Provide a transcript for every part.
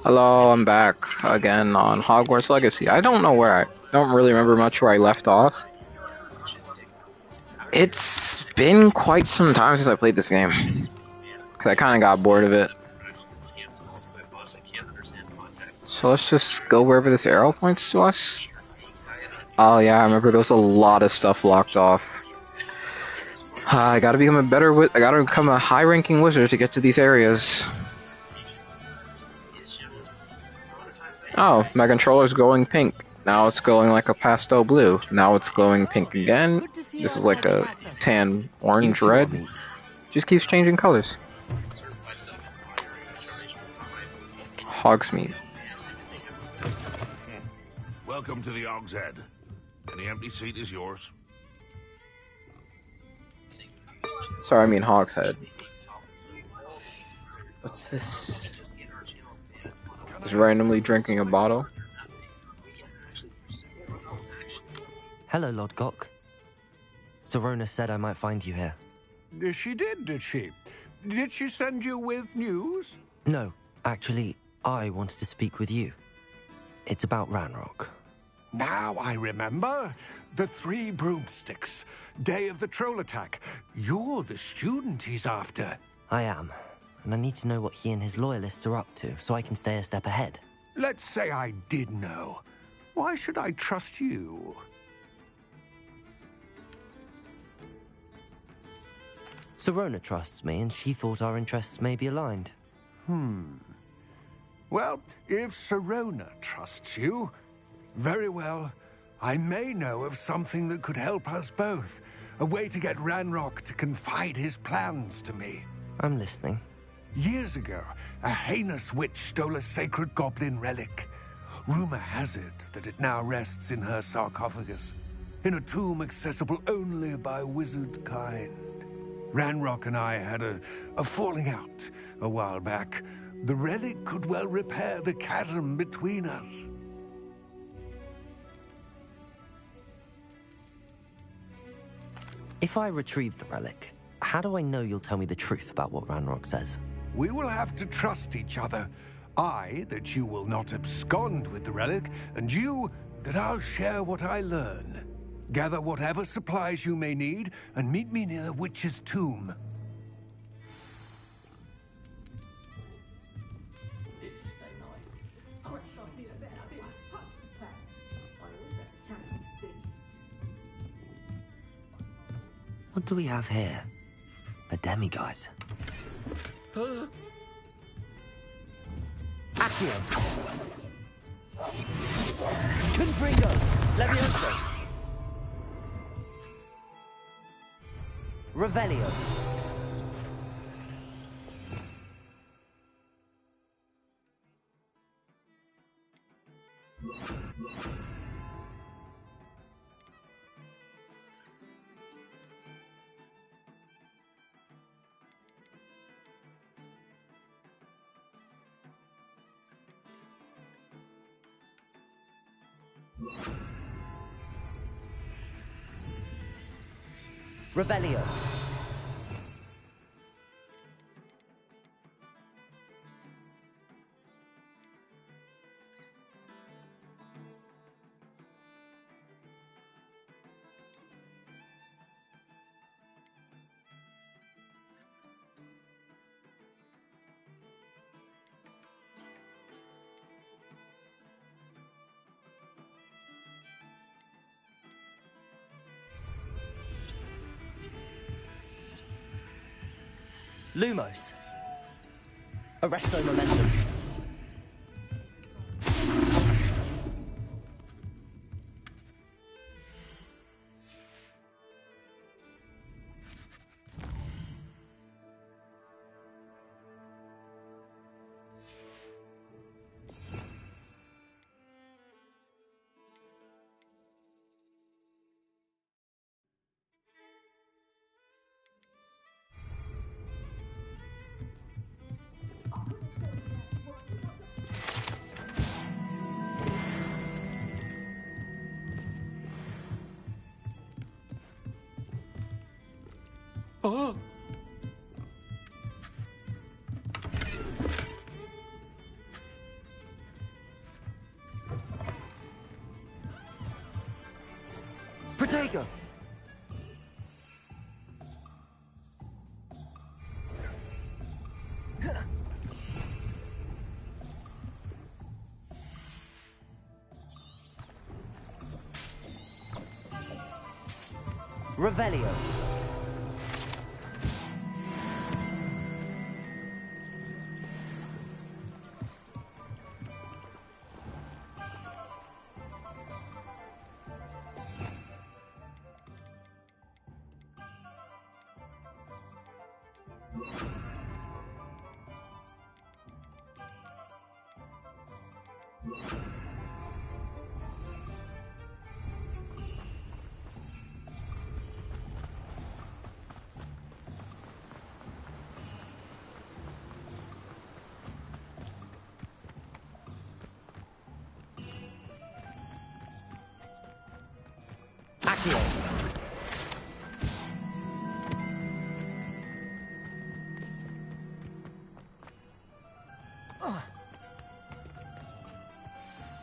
Hello, I'm back again on Hogwarts Legacy. I don't know where I don't really remember much where I left off. It's been quite some time since I played this game, because I kind of got bored of it. So let's just go wherever this arrow points to us. Oh yeah, I remember there was a lot of stuff locked off. I gotta become a high-ranking wizard to get to these areas. Oh, my controller's glowing pink. Now it's glowing like a pastel blue. Now it's glowing pink again. This is like a tan, orange, red. Just keeps changing colors. Hogsmeade. Welcome to the Og's Head. Any empty seat is yours. Sorry, I mean Hogshead. What's this? Just randomly drinking a bottle. Hello, Lord Gok. Sorona said I might find you here. She did she? Did she send you with news? No, actually, I wanted to speak with you. It's about Ranrock. Now I remember. The 3 broomsticks. Day of the troll attack. You're the student he's after. I am, and I need to know what he and his loyalists are up to so I can stay a step ahead. Let's say I did know. Why should I trust you? Sorona trusts me, and she thought our interests may be aligned. Well, if Sorona trusts you, very well. I may know of something that could help us both. A way to get Ranrock to confide his plans to me. I'm listening. Years ago, a heinous witch stole a sacred goblin relic. Rumor has it that it now rests in her sarcophagus, in a tomb accessible only by wizard kind. Ranrock and I had a falling out a while back. The relic could well repair the chasm between us. If I retrieve the relic, how do I know you'll tell me the truth about what Ranrock says? We will have to trust each other. I, that you will not abscond with the relic, and you, that I'll share what I learn. Gather whatever supplies you may need, and meet me near the witch's tomb. What do we have here? A demiguise. Accio! Confringo! Levioso! Revelio! Revelio. Lumos. Arresto momentum. Protego! Revelio. Accio.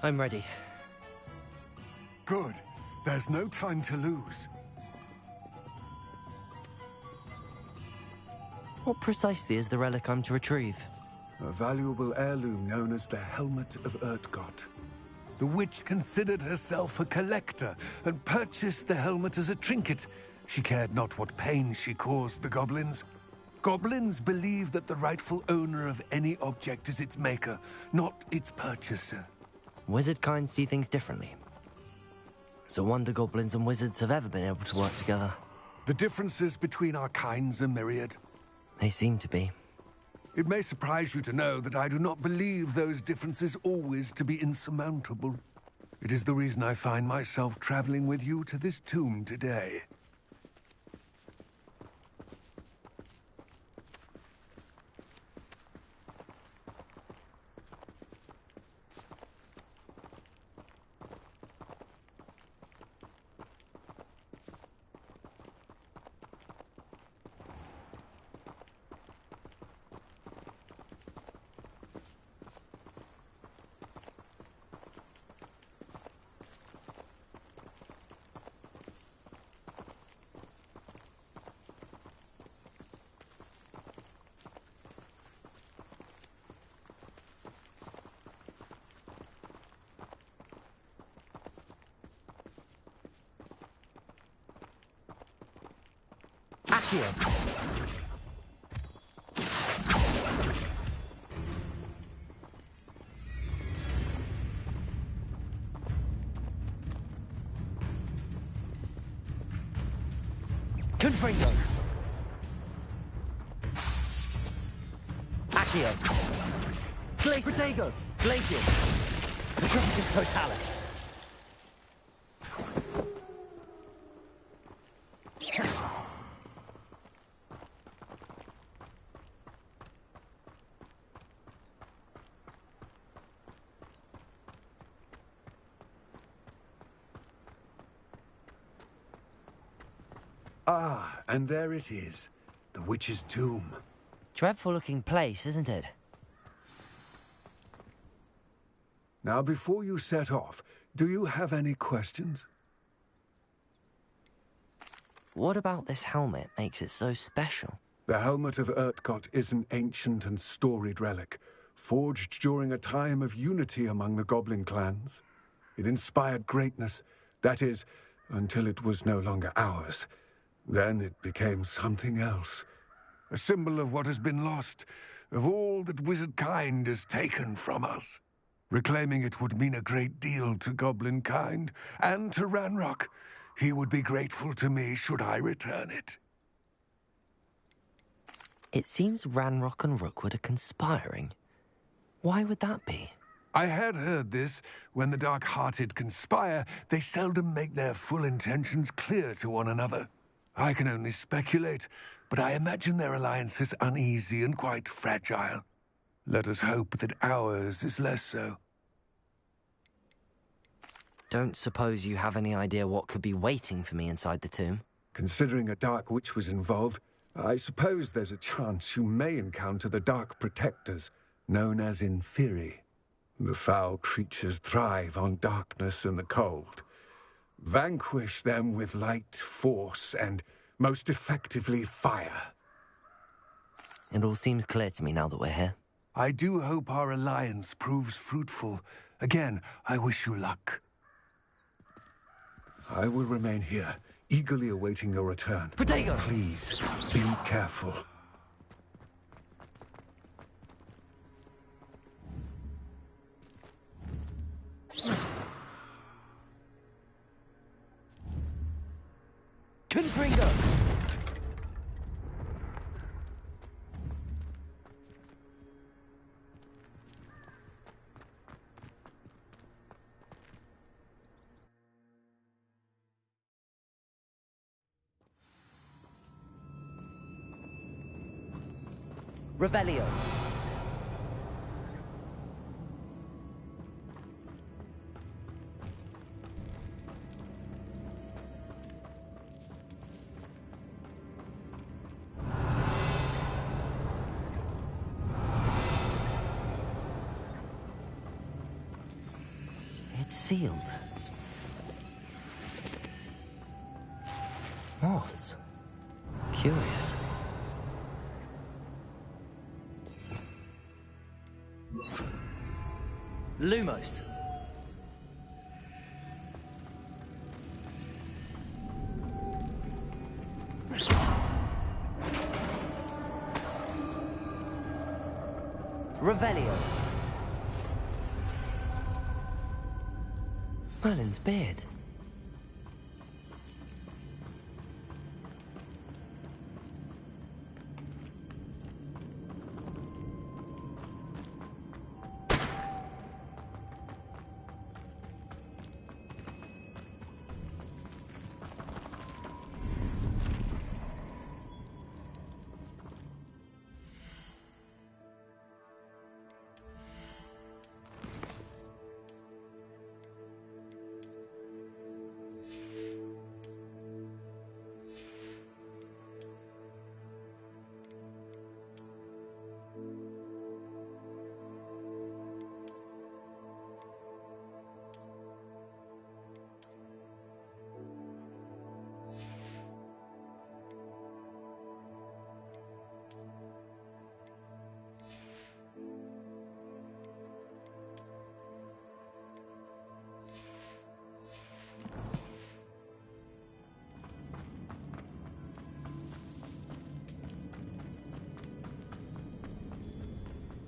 I'm ready. Good. There's no time to lose. What precisely is the relic I'm to retrieve? A valuable heirloom known as the Helmet of Urtgott. The witch considered herself a collector and purchased the helmet as a trinket. She cared not what pain she caused the goblins. Goblins believe that the rightful owner of any object is its maker, not its purchaser. Wizard kind see things differently. It's a wonder goblins and wizards have ever been able to work together. The differences between our kinds are myriad. They seem to be. It may surprise you to know that I do not believe those differences always to be insurmountable. It is the reason I find myself traveling with you to this tomb today. Accio. Confringo. Accio. Protego. Glacius. Petrificus Totalis. Ah, and there it is. The witch's tomb. Dreadful looking place, isn't it? Now, before you set off, do you have any questions? What about this helmet makes it so special? The Helmet of Urtgott is an ancient and storied relic, forged during a time of unity among the goblin clans. It inspired greatness, that is, until it was no longer ours. Then it became something else. A symbol of what has been lost, of all that wizard kind has taken from us. Reclaiming it would mean a great deal to goblin kind, and to Ranrock. He would be grateful to me should I return it. It seems Ranrock and Rookwood are conspiring. Why would that be? I had heard this. When the dark-hearted conspire, they seldom make their full intentions clear to one another. I can only speculate, but I imagine their alliance is uneasy and quite fragile. Let us hope that ours is less so. Don't suppose you have any idea what could be waiting for me inside the tomb? Considering a dark witch was involved, I suppose there's a chance you may encounter the Dark Protectors, known as Inferi. The foul creatures thrive on darkness and the cold. Vanquish them with light, force, and most effectively fire. It all seems clear to me now that we're here. I do hope our alliance proves fruitful. Again, I wish you luck. I will remain here, eagerly awaiting your return. Protego! Please, be careful. Confringo! Revelio. It's sealed. Moths. Curious. Lumos. Revelio. Merlin's beard.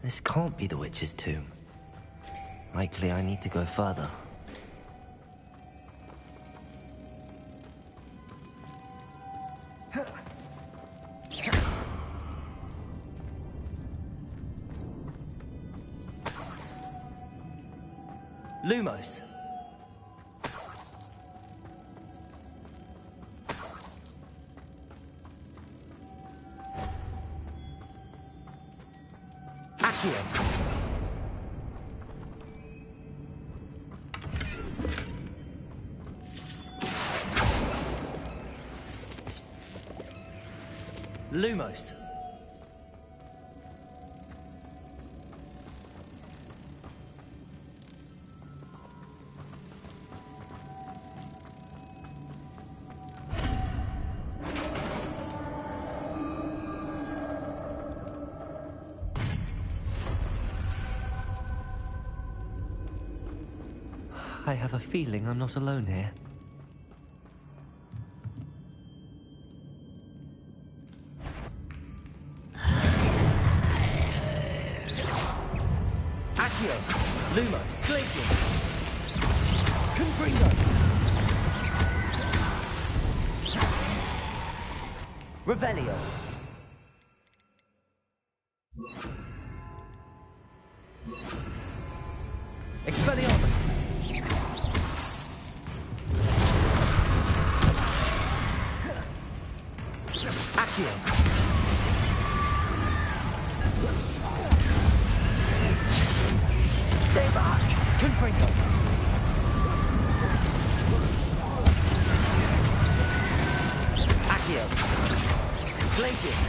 This can't be the witch's tomb. Likely I need to go further. Lumos. Accio. Lumos. I have a feeling I'm not alone here. Accio, Lumos, Glacier, Confringo, Revelio, Expelliarmus. Accio. Stay back. Confringo. Accio. Glacius.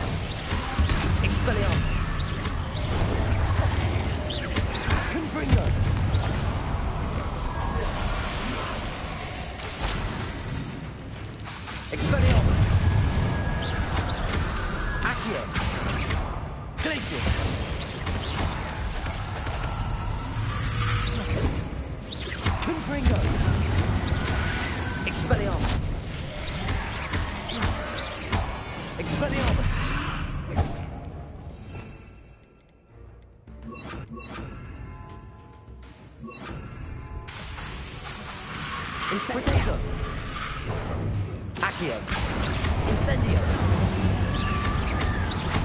Expelliarmus. Confringo. Glacius! Confringo! Expelliarmus! Expelliarmus! Incendio! Accio! Incendio!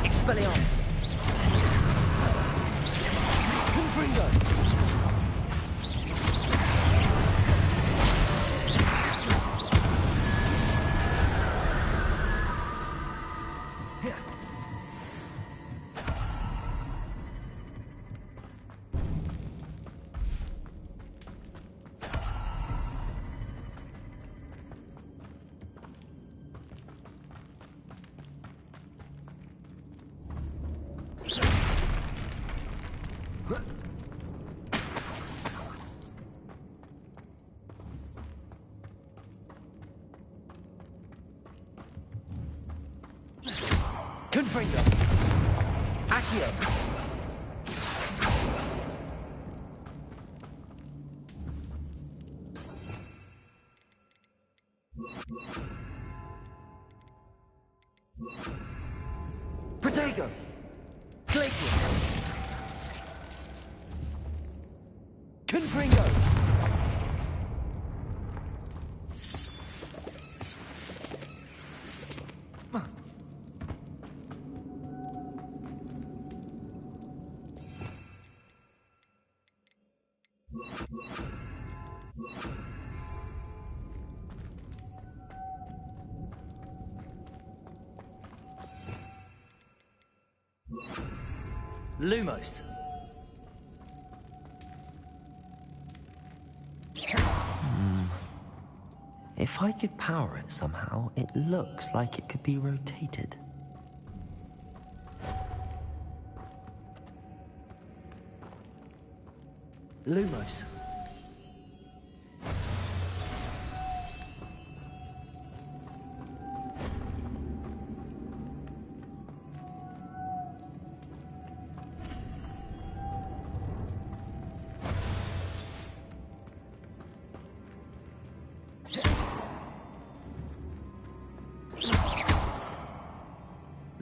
Expelliarmus! Confringo! Confringo! Accio! Protego! Glacier! Confringo! Lumos. If I could power it somehow, it looks like it could be rotated. Lumos.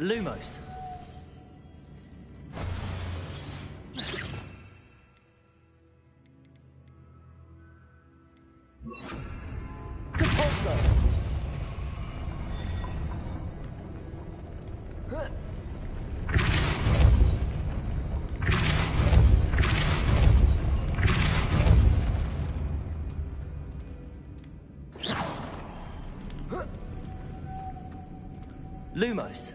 Lumos. Compulso. Lumos.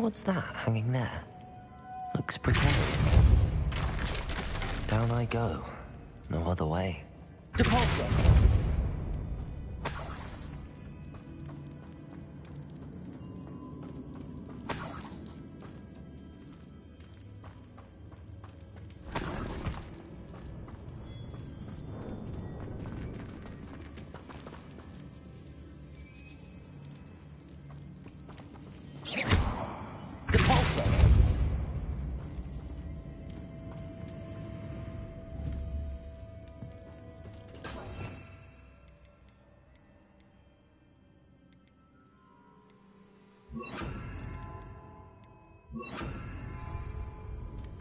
What's that hanging there? Looks precarious. Down I go. No other way. Depulso!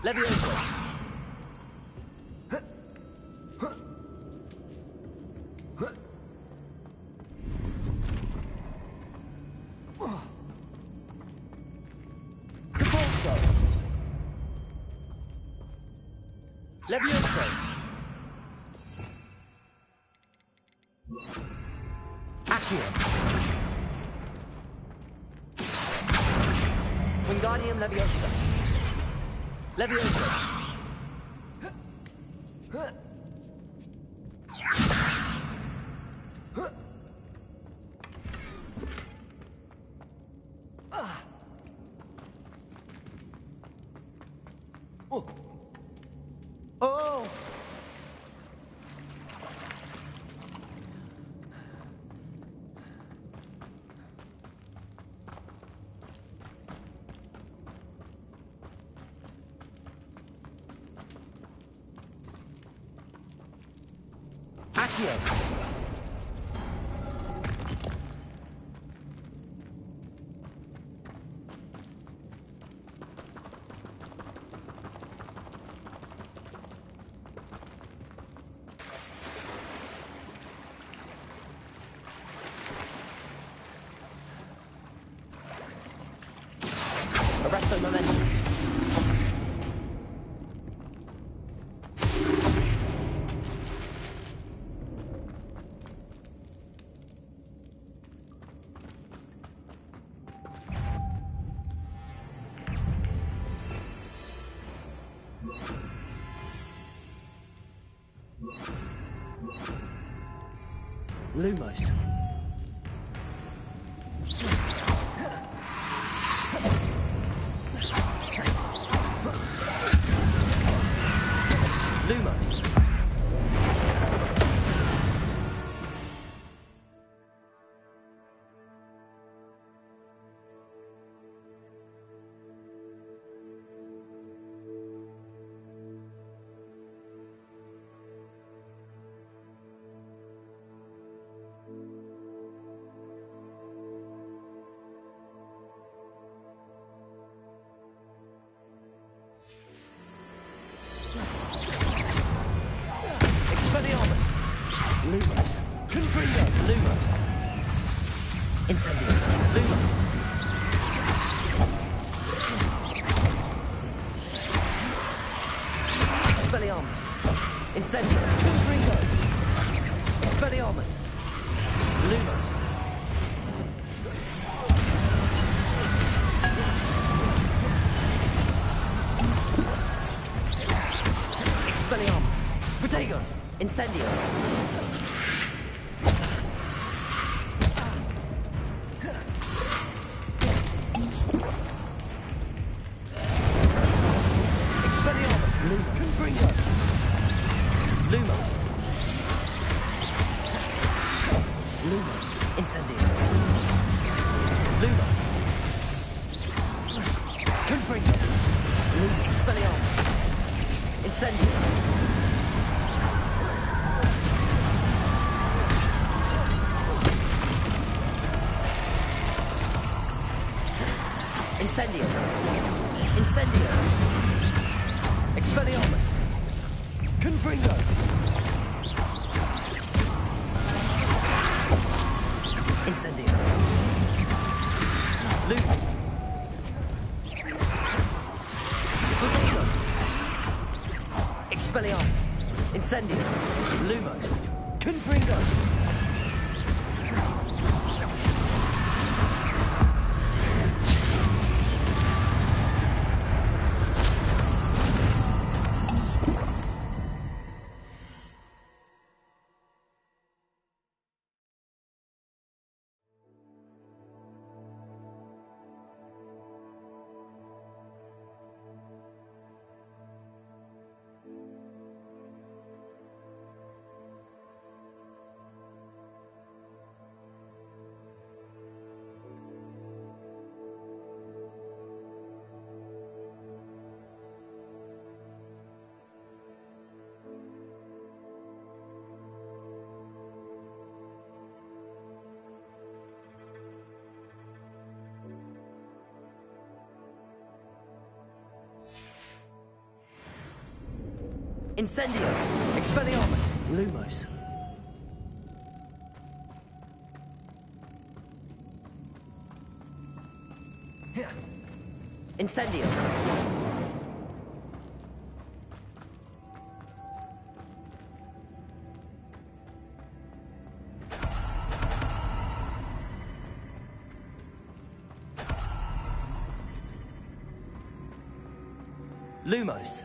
Levioso. Defaulto. Levioso. Accio. Wingardium Leviosa. Leviosa. Oh. Oh. Accio. Arresto momentum. Lumos. Lumos. Expelliarmus. Lumos. Confringo. Lumos. Incendio. Lumos. Expelliarmus. Incendio. Confringo. Expelliarmus. Lumos. Expelliarmus. Protego. Incendio. Expelliarmus. Lumos. Confringo. Lumos. Lumos. Incendio. Lumos. Confringo. Lumos. Expelliarmus. Incendio. Incendio. Incendio. Expelliarmus. Confringo. Incendio. Lumos. Protego. Expelliarmus. Incendio. Lumos. Confringo. Incendio! Expelliarmus! Lumos. Incendio! Lumos.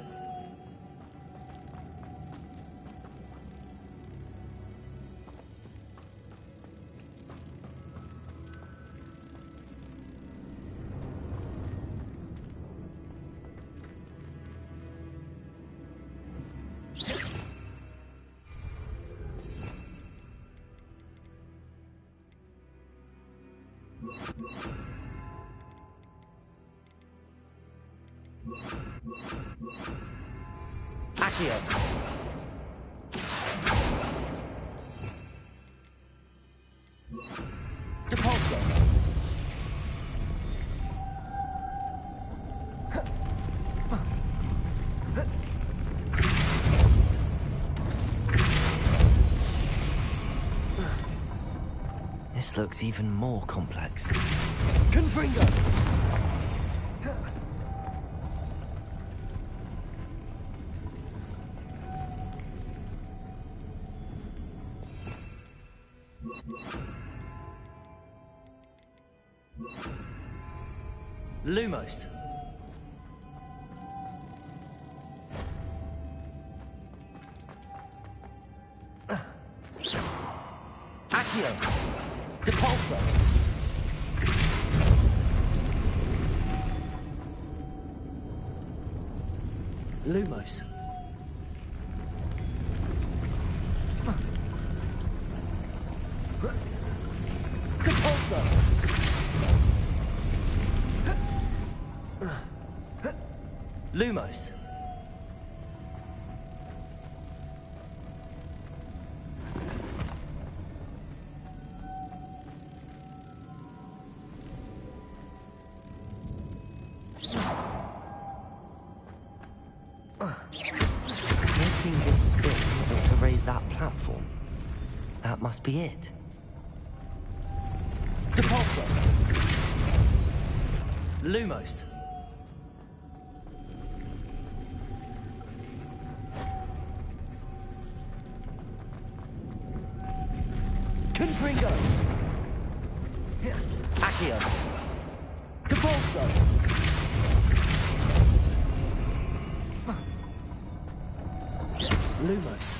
Accio. Depulso. This looks even more complex. Confringo! Lumos. Accio. Depulso. Lumos. Depulso. Lumos. Making this spin to raise that platform. That must be it. Depulso. Lumos. Confringo. Accio. Depulso. Lumos.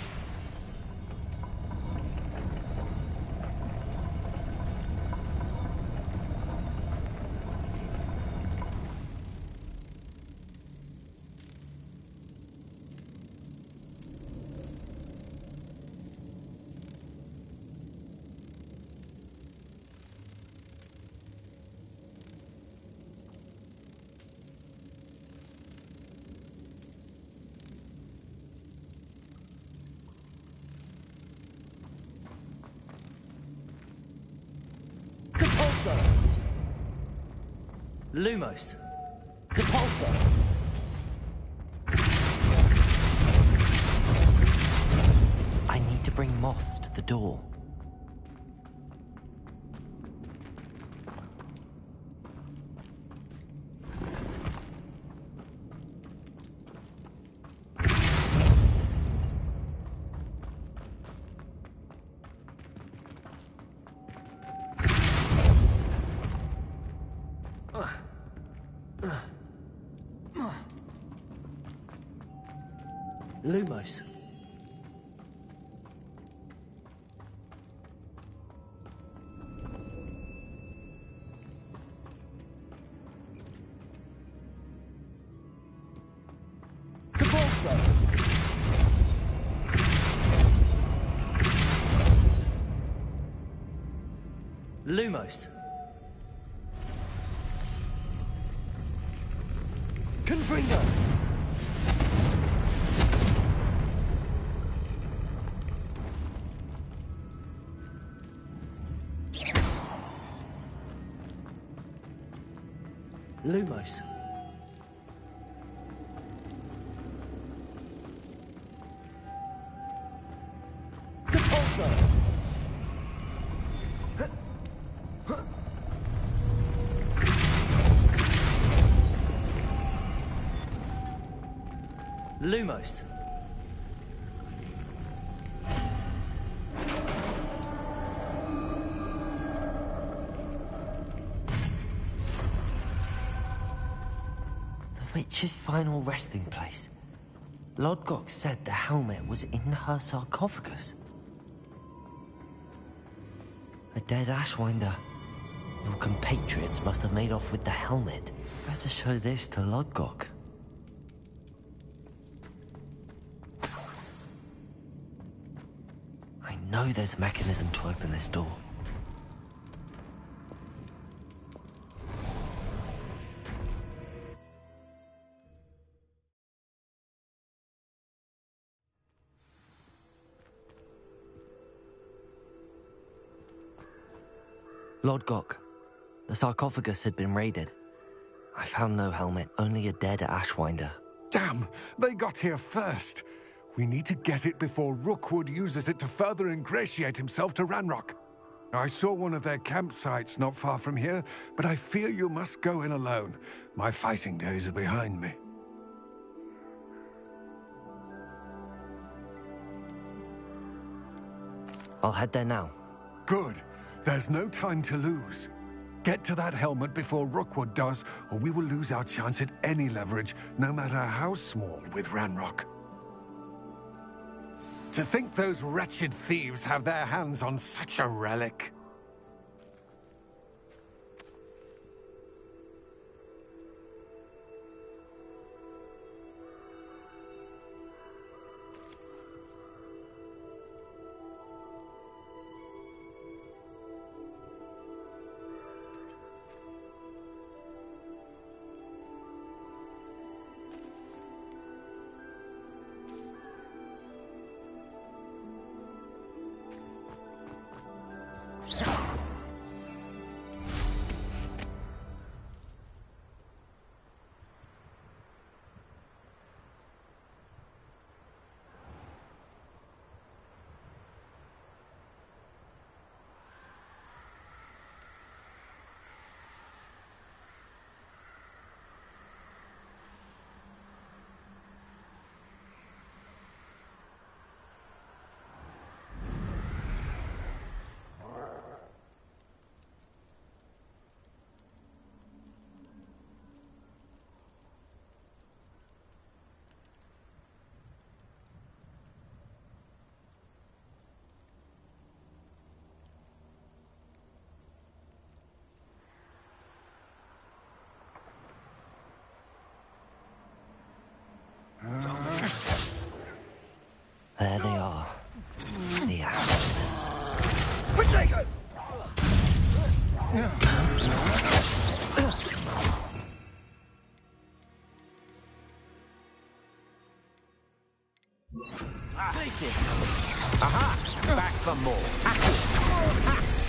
Depulso. Lumos. Depulso. I need to bring moths to the door. Lumos. Depulso. Lumos. Confringo. Lumos. Lumos. The witch's final resting place. Lodgok said the helmet was in her sarcophagus. A dead Ashwinder. Your compatriots must have made off with the helmet. Better show this to Lodgok. I know there's a mechanism to open this door. Lodgok, the sarcophagus had been raided. I found no helmet, only a dead Ashwinder. Damn! They got here first. We need to get it before Rookwood uses it to further ingratiate himself to Ranrock. I saw one of their campsites not far from here, but I fear you must go in alone. My fighting days are behind me. I'll head there now. Good. There's no time to lose. Get to that helmet before Rookwood does, or we will lose our chance at any leverage, no matter how small, with Ranrock. To think those wretched thieves have their hands on such a relic. There they are. The Ashwinders. Places. Aha! Back for more. Ha!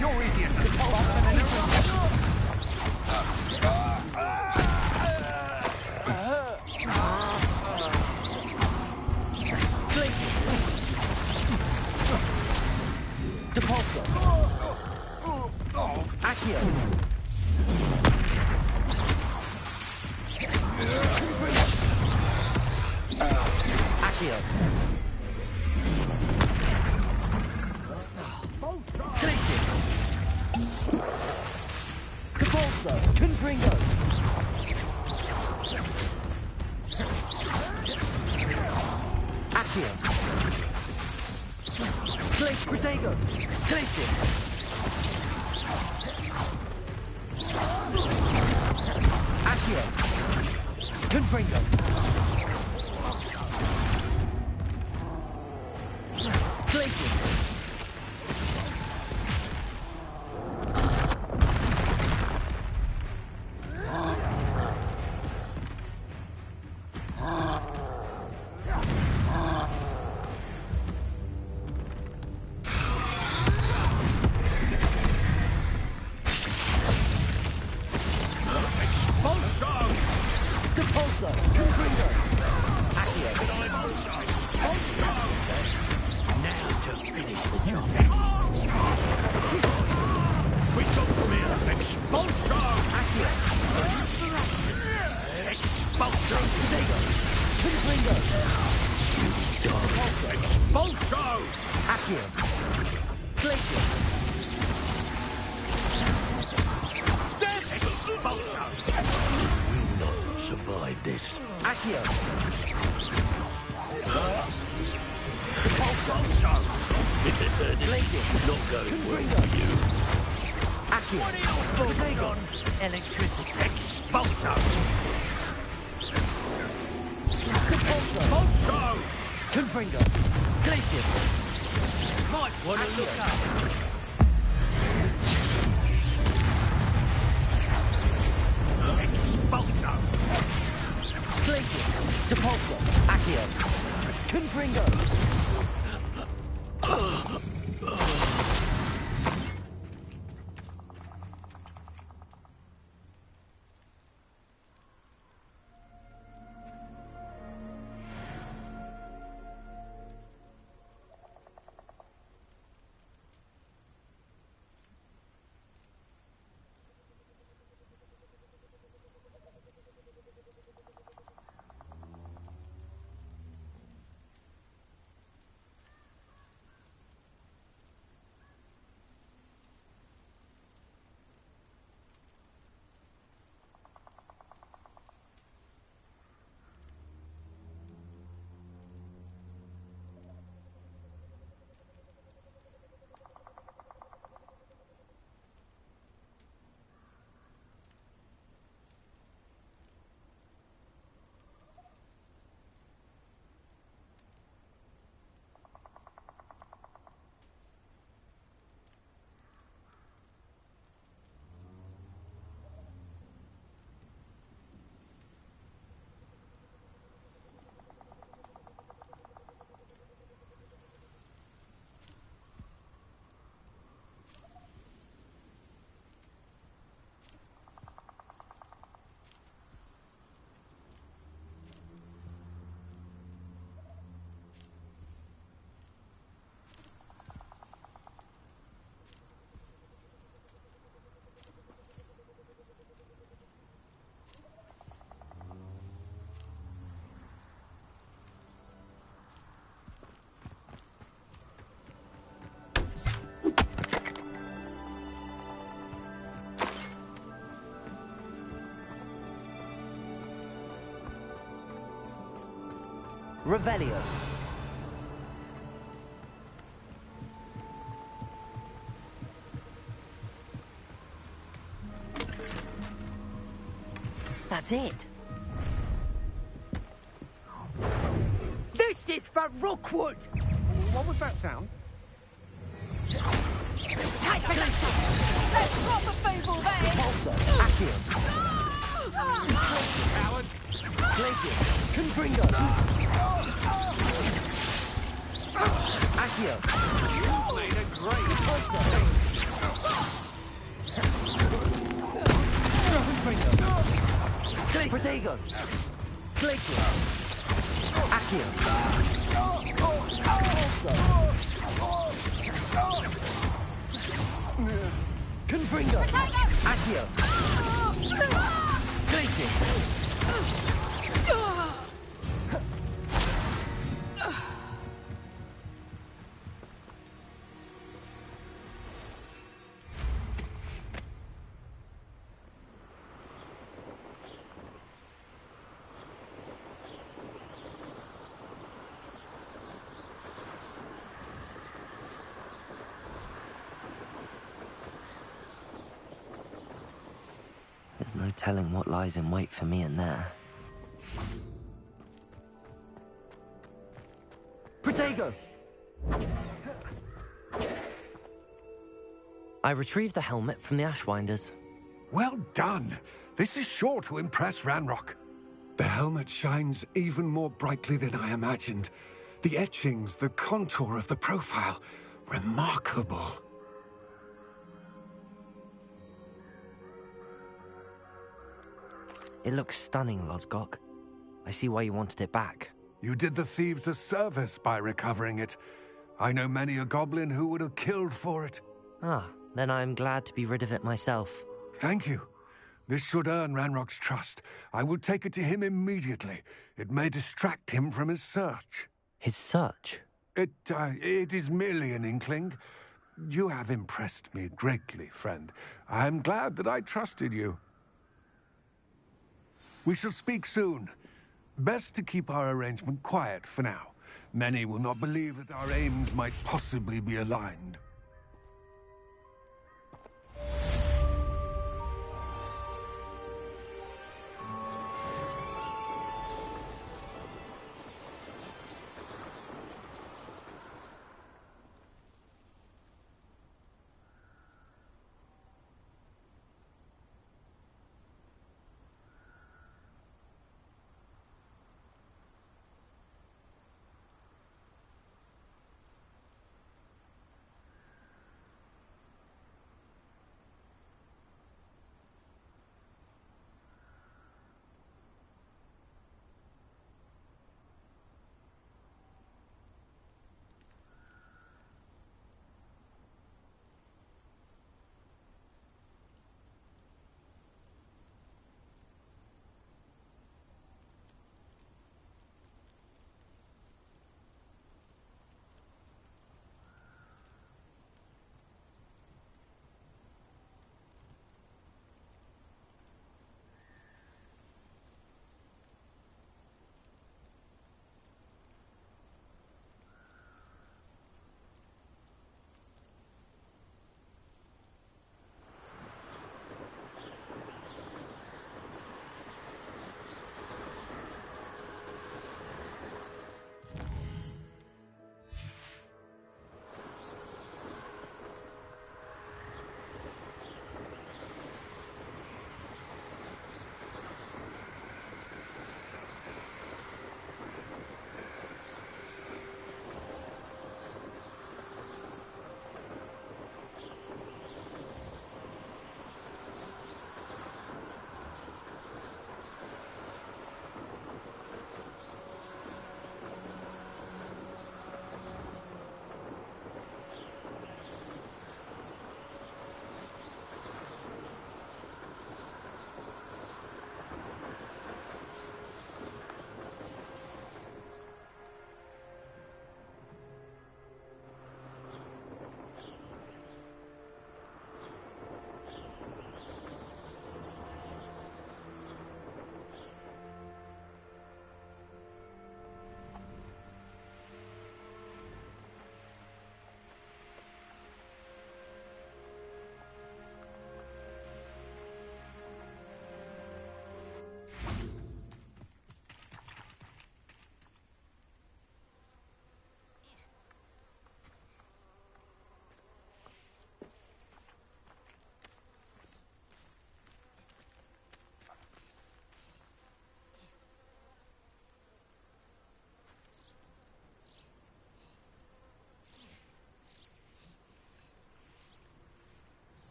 You're easier to spot than an arrow. Depulso. Accio. Accio. Crisis. Depulso. Confringo. Accio. Place Protego. Crisis. Accio. Confringo. Places. Depulso. Confringo. Accio. Now just finish the job. We come from here. Expulso. Accio. Expulso. Protego. Confringo! Expulso! Accio! Glacier! Will not survive this. Accio! Glacier! Not going well Confringo! for you. Accio! What are your thoughts Protego! on electricity? Expulso! Expulso! Confringo! Glacier! Might want to look up. Expulso! Glacier! Depulso! Accio! Confringo! Revelio. That's it. This is for Rookwood! What was that sound? Take this! Let's drop a feeble there! Repulsor. Accio. Coward! Glacier. Confringo. Accio. You made a great Repulsor. Confringo. Protego. Glacier. Accio. Confringo. Accio. Glacier. There's no telling what lies in wait for me in there. Protego. I retrieved the helmet from the Ashwinders. Well done. This is sure to impress Ranrock. The helmet shines even more brightly than I imagined. The etchings, the contour of the profile, remarkable. It looks stunning, Lodgok. I see why you wanted it back. You did the thieves a service by recovering it. I know many a goblin who would have killed for it. Ah, then I'm glad to be rid of it myself. Thank you. This should earn Ranrock's trust. I will take it to him immediately. It may distract him from his search. His search? It is merely an inkling. You have impressed me greatly, friend. I am glad that I trusted you. We shall speak soon. Best to keep our arrangement quiet for now. Many will not believe that our aims might possibly be aligned.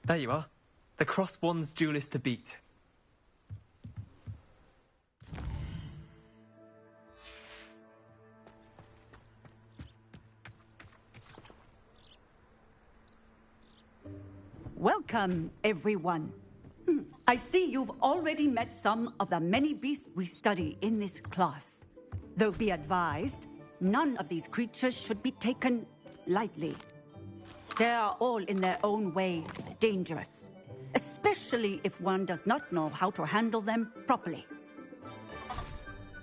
There you are. The Crosswands duelist to beat. Welcome, everyone. I see you've already met some of the many beasts we study in this class. Though be advised, none of these creatures should be taken lightly. They are all in their own way dangerous, especially if one does not know how to handle them properly.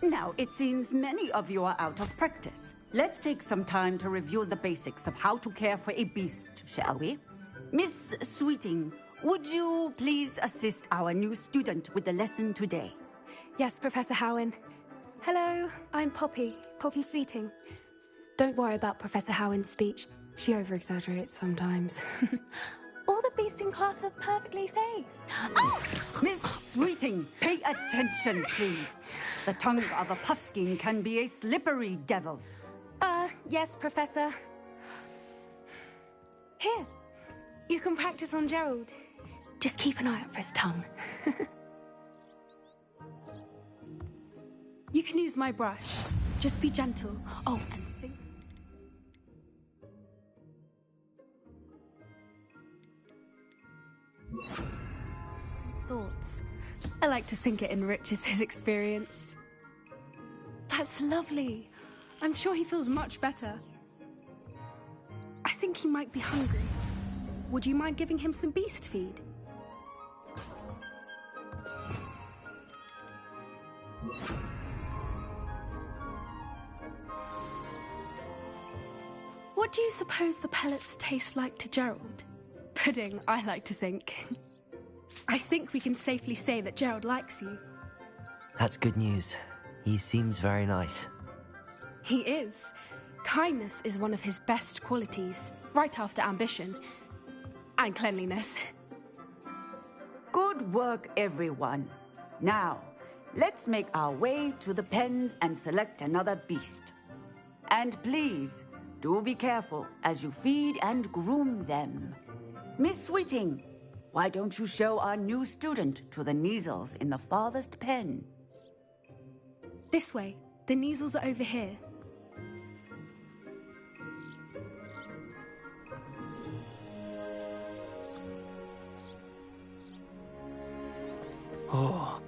Now, it seems many of you are out of practice, let's take some time to review the basics of how to care for a beast, shall we? Miss Sweeting, would you please assist our new student with the lesson today? Yes, Professor Howen. Hello, I'm Poppy Sweeting. Don't worry about Professor Howen's speech. She over-exaggerates sometimes. All the beasts in class are perfectly safe. Oh! Miss Sweeting, pay attention, please. The tongue of a puffskein can be a slippery devil. Yes, Professor. Here, you can practice on Gerald. Just keep an eye out for his tongue. You can use my brush. Just be gentle. Oh, and think. Thoughts. I like to think it enriches his experience. That's lovely. I'm sure he feels much better. I think he might be hungry. Would you mind giving him some beast feed? What do you suppose the pellets taste like to Gerald? Pudding, I like to think. I think we can safely say that Gerald likes you. That's good news. He seems very nice. He is. Kindness is one of his best qualities, right after ambition. And cleanliness. Good work, everyone. Now, let's make our way to the pens and select another beast. And please, do be careful as you feed and groom them. Miss Sweeting, why don't you show our new student to the Kneazles in the farthest pen? This way. The Kneazles are over here. Oh,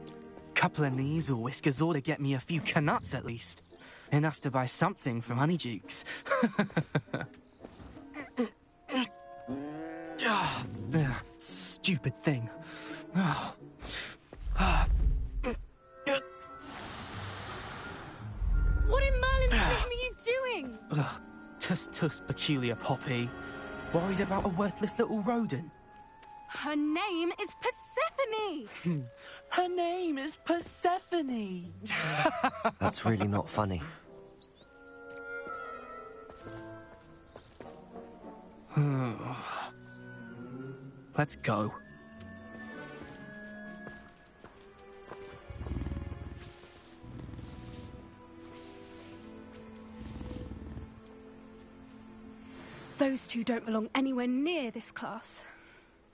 couple of Kneazle whiskers ought to get me a few canuts at least. Enough to buy something from Honeydukes. Stupid thing. What in Merlin's name are you doing? Tuss, peculiar Poppy. Worried about a worthless little rodent. Her name is Persephone! Her name is Persephone! That's really not funny. Let's go. Those two don't belong anywhere near this class.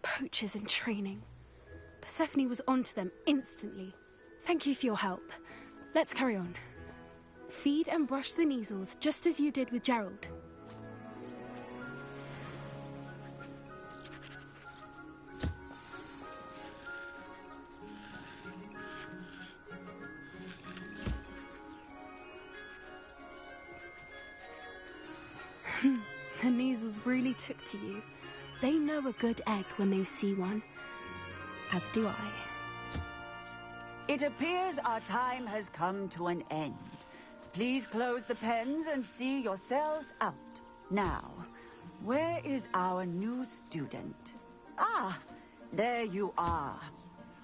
Poachers in training. Persephone was onto them instantly. Thank you for your help. Let's carry on. Feed and brush the Kneazles just as you did with Gerald. The Kneazles really took to you. They know a good egg when they see one. As do I. It appears our time has come to an end. Please close the pens and see yourselves out. Now, where is our new student? Ah, there you are.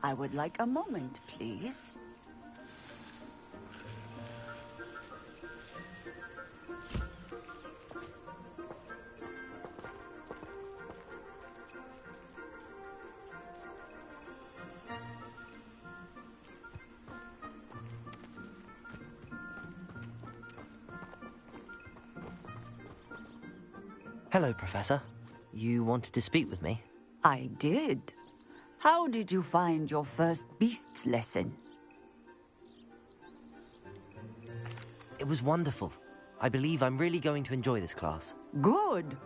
I would like a moment, please. Hello, Professor. You wanted to speak with me? I did. How did you find your first beasts lesson? It was wonderful. I believe I'm really going to enjoy this class. Good.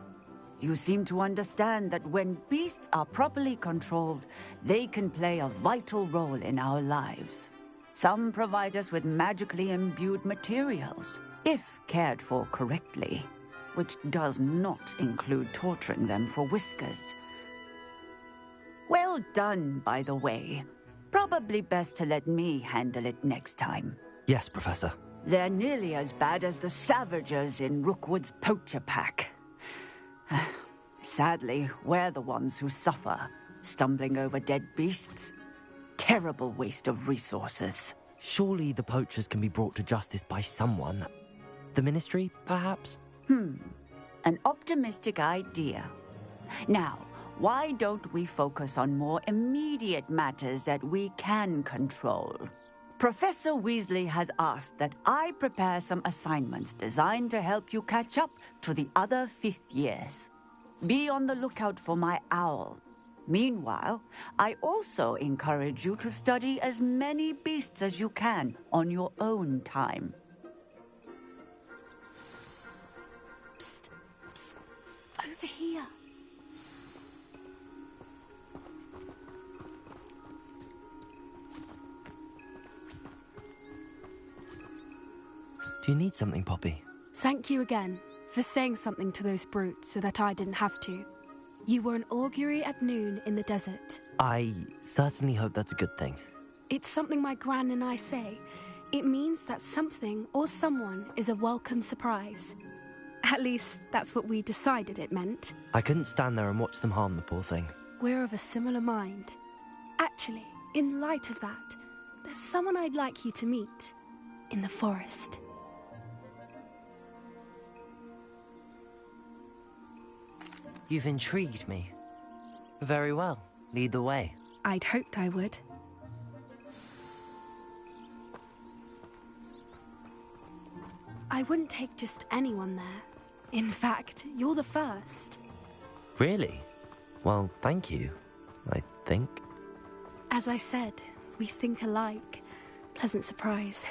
You seem to understand that when beasts are properly controlled, they can play a vital role in our lives. Some provide us with magically imbued materials, if cared for correctly, which does not include torturing them for whiskers. Well done, by the way. Probably best to let me handle it next time. Yes, Professor. They're nearly as bad as the Savagers in Rookwood's poacher pack. Sadly, we're the ones who suffer, stumbling over dead beasts. Terrible waste of resources. Surely the poachers can be brought to justice by someone. The Ministry, perhaps? An optimistic idea. Now, why don't we focus on more immediate matters that we can control? Professor Weasley has asked that I prepare some assignments designed to help you catch up to the other fifth years. Be on the lookout for my owl. Meanwhile, I also encourage you to study as many beasts as you can on your own time. Psst, psst, over here. Do you need something, Poppy? Thank you again for saying something to those brutes so that I didn't have to. You were an augury at noon in the desert. I certainly hope that's a good thing. It's something my gran and I say. It means that something or someone is a welcome surprise. At least, that's what we decided it meant. I couldn't stand there and watch them harm the poor thing. We're of a similar mind. Actually, in light of that, there's someone I'd like you to meet. In the forest. You've intrigued me. Very well. Lead the way. I'd hoped I would. I wouldn't take just anyone there. In fact, you're the first. Really? Well, thank you, I think. As I said, we think alike. Pleasant surprise.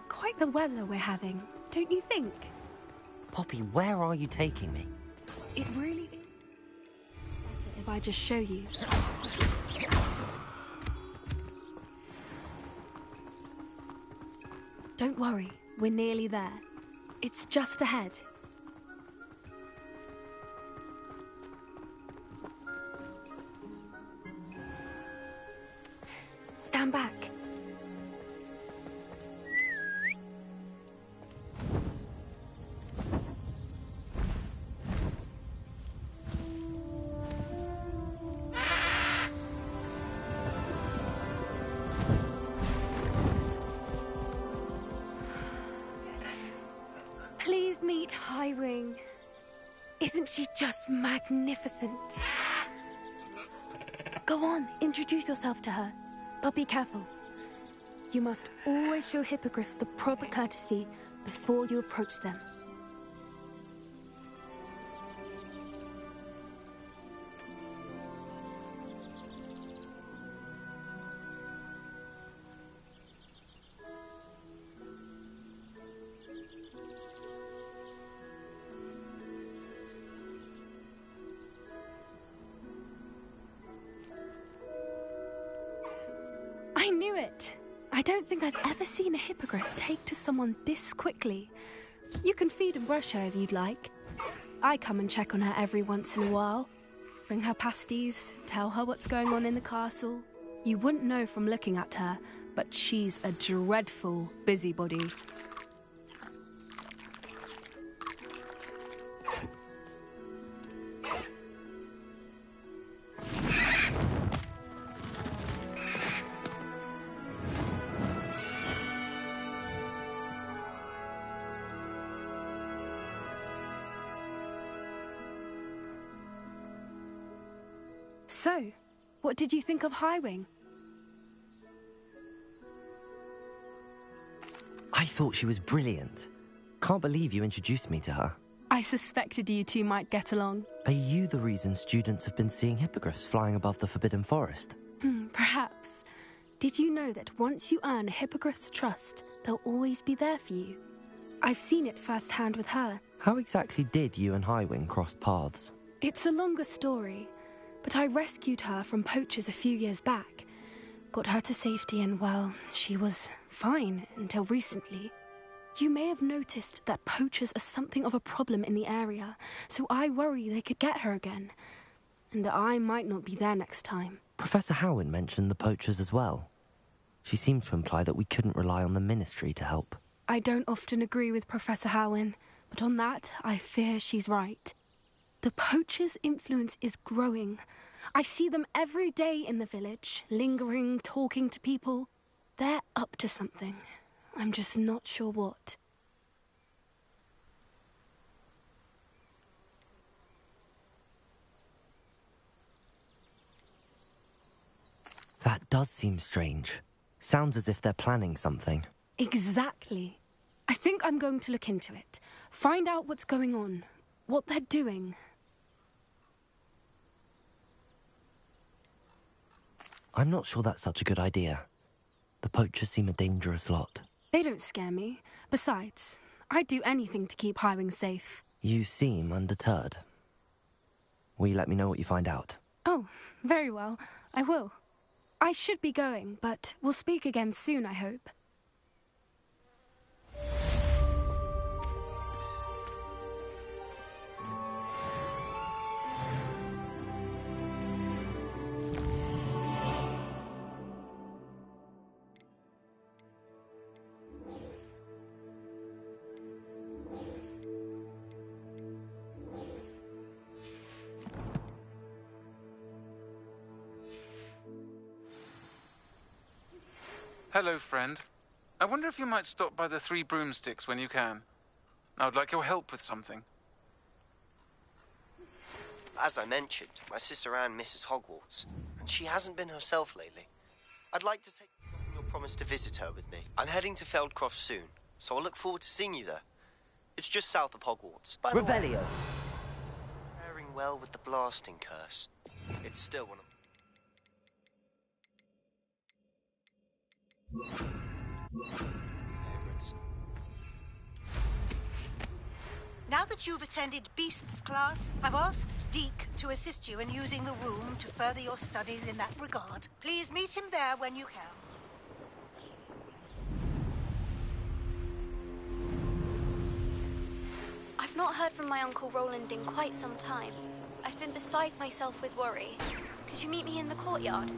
Quite the weather we're having, don't you think? Poppy, where are you taking me? It really is better if I just show you. Don't worry, we're nearly there. It's just ahead. Stand back. Please meet Highwing. Isn't she just magnificent? Go on, introduce yourself to her. But be careful. You must always show hippogriffs the proper courtesy before you approach them. I knew it! I don't think I've ever seen a hippogriff take to someone this quickly. You can feed and brush her if you'd like. I come and check on her every once in a while. Bring her pasties, tell her what's going on in the castle. You wouldn't know from looking at her, but she's a dreadful busybody. So, what did you think of Highwing? I thought she was brilliant. Can't believe you introduced me to her. I suspected you two might get along. Are you the reason students have been seeing hippogriffs flying above the Forbidden Forest? Perhaps. Did you know that once you earn a hippogriff's trust, they'll always be there for you? I've seen it firsthand with her. How exactly did you and Highwing cross paths? It's a longer story, but I rescued her from poachers a few years back. Got her to safety and, well, she was fine until recently. You may have noticed that poachers are something of a problem in the area, so I worry they could get her again. And I might not be there next time. Professor Howin mentioned the poachers as well. She seemed to imply that we couldn't rely on the Ministry to help. I don't often agree with Professor Howin, but on that, I fear she's right. The poachers' influence is growing. I see them every day in the village, lingering, talking to people. They're up to something. I'm just not sure what. That does seem strange. Sounds as if they're planning something. Exactly. I think I'm going to look into it. Find out what's going on. What they're doing. I'm not sure that's such a good idea. The poachers seem a dangerous lot. They don't scare me. Besides, I'd do anything to keep Highwing safe. You seem undeterred. Will you let me know what you find out? Oh, very well. I will. I should be going, but we'll speak again soon, I hope. Hello, friend. I wonder if you might stop by the Three Broomsticks when you can. I would like your help with something. As I mentioned, my sister Anne misses Hogwarts, and she hasn't been herself lately. I'd like to take you up on your promise to visit her with me. I'm heading to Feldcroft soon, so I'll look forward to seeing you there. It's just south of Hogwarts. By the way, Revelio. faring well with the blasting curse. It's still one of favorites. Now that you've attended Beasts class, I've asked Deke to assist you in using the room to further your studies in that regard. Please meet him there when you can. I've not heard from my Uncle Roland in quite some time. I've been beside myself with worry. Could you meet me in the courtyard?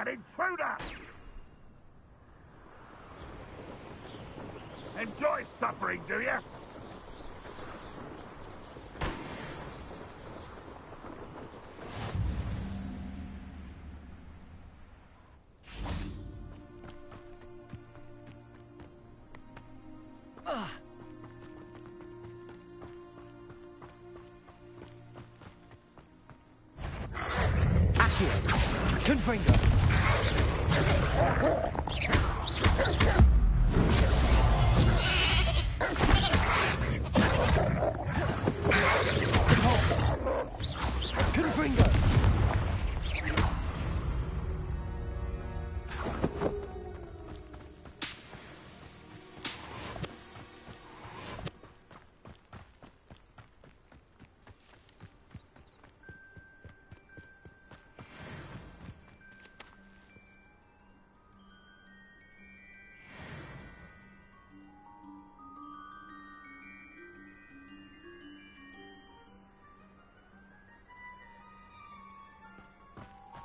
An intruder! Enjoy suffering, do you? Confringo! Confringo!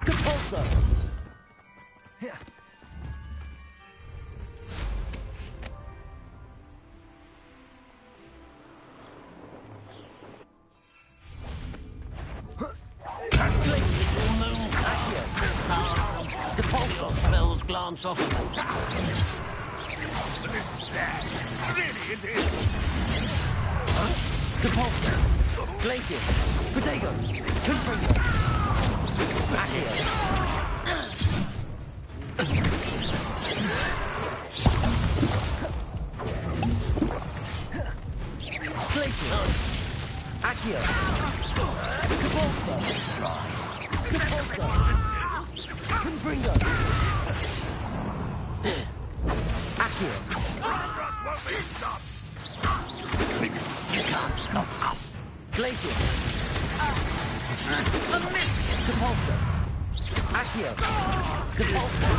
Compulso! Here. Depulso spells glance off of me. This is sad. Really, it is. Depulso! Glacius! Protego! Confringo! Accio! Glacius! Accio! Depulso! Depulso! Confringo! Accio! You can't stop us. Glacius! A miss! Depulso! Accio! Depulso!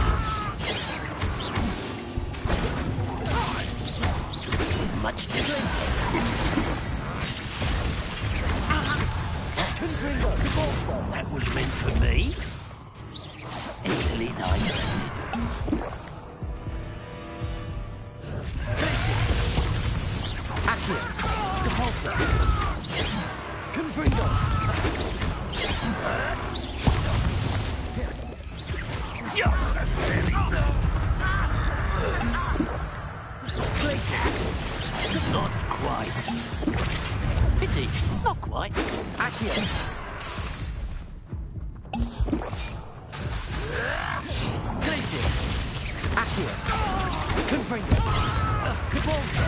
Much too late. Confringo! Depulso! That was meant for me. Easily diverted. Accio! Depulso! Confringo! Not quite. Pity, not quite. Accio! Glacius! Accio! Confringo! Depulso!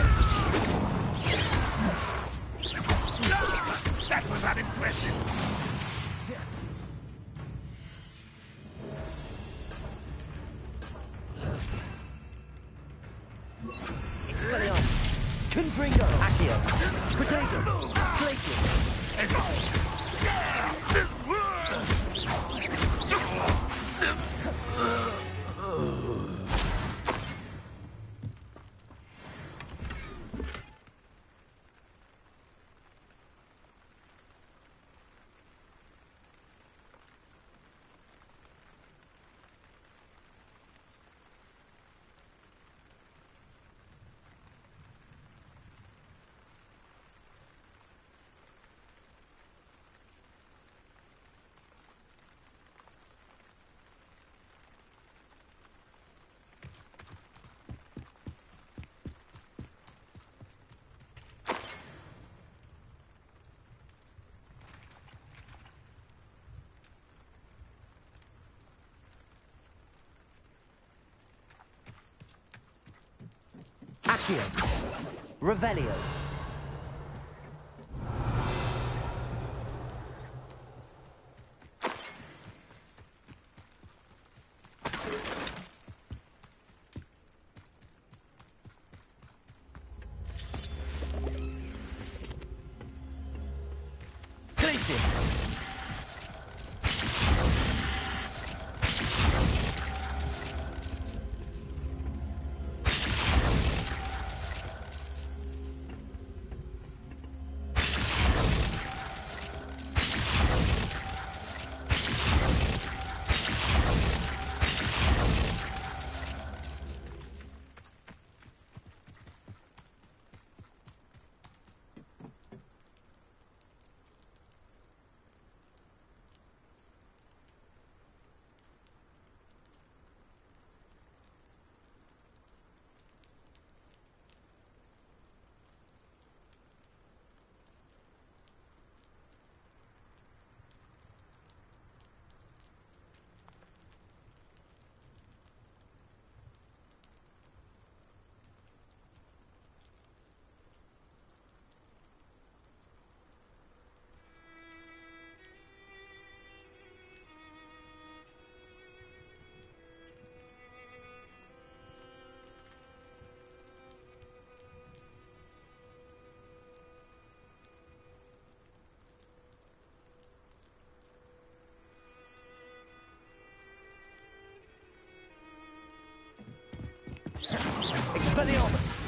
That was unimpressive. Expelliarmus! Confringo! Accio! Protego! Glacius! Accio! Revelio! Glacius! Expelliarmus!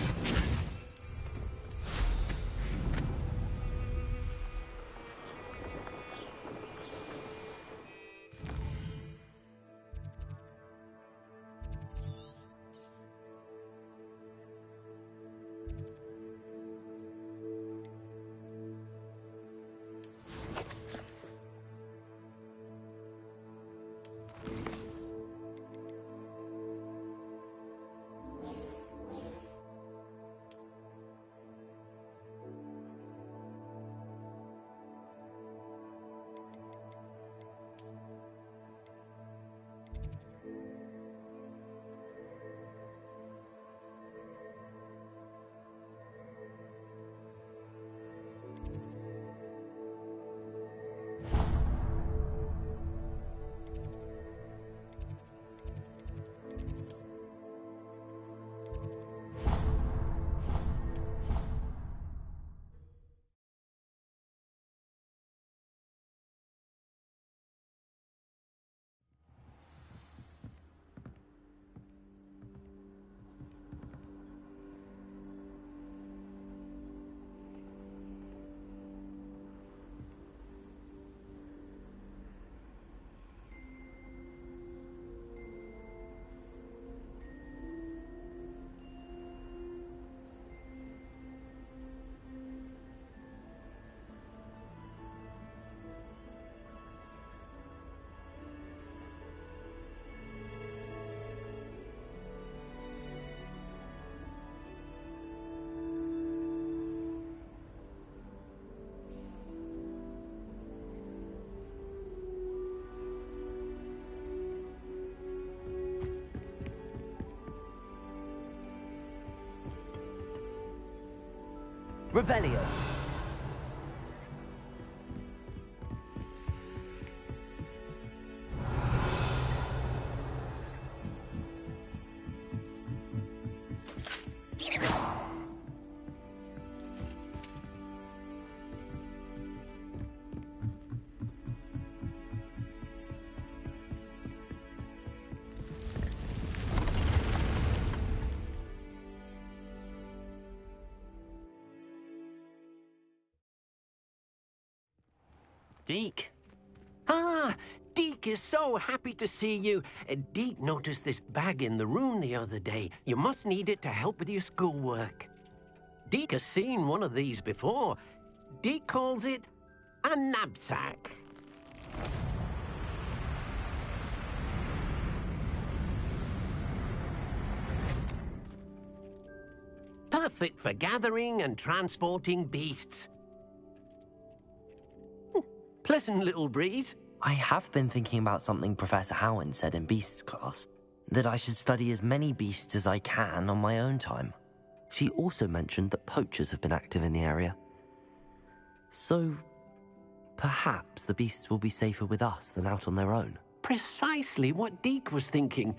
Revelio. Deke. Ah, Deke is so happy to see you. Deke noticed this bag in the room the other day. You must need it to help with your schoolwork. Deke has seen one of these before. Deke calls it a knapsack. Perfect for gathering and transporting beasts. Pleasant little breeze. I have been thinking about something Professor Howard said in Beasts class, that I should study as many beasts as I can on my own time. She also mentioned that poachers have been active in the area. So, perhaps the beasts will be safer with us than out on their own. Precisely what Deke was thinking.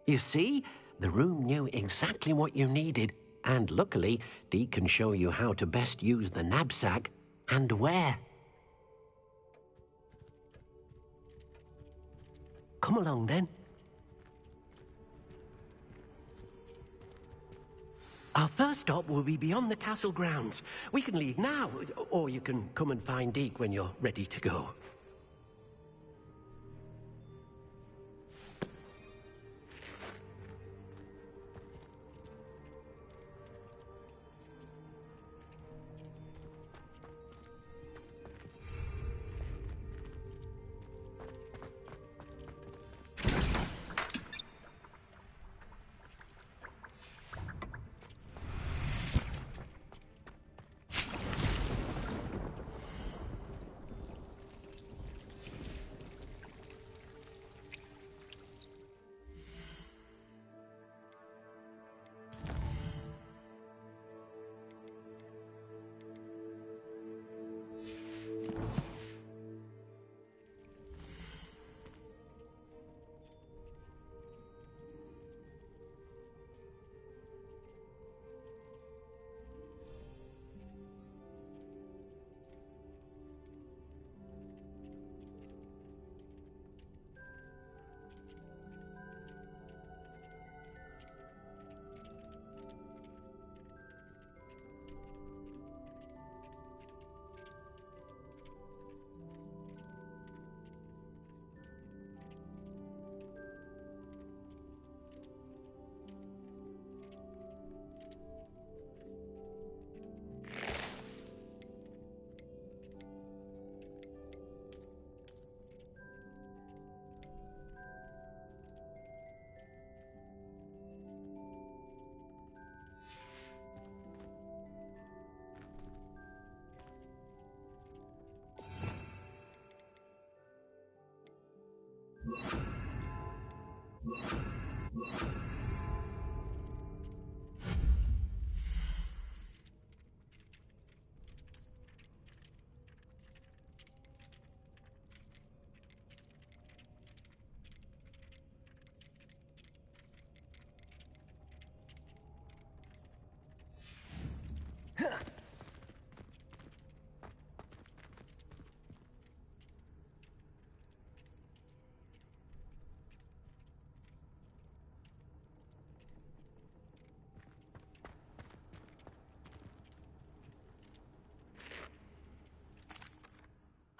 You see, the room knew exactly what you needed, and luckily, Deke can show you how to best use the knapsack and where. Come along, then. Our first stop will be beyond the castle grounds. We can leave now, or you can come and find Deke when you're ready to go.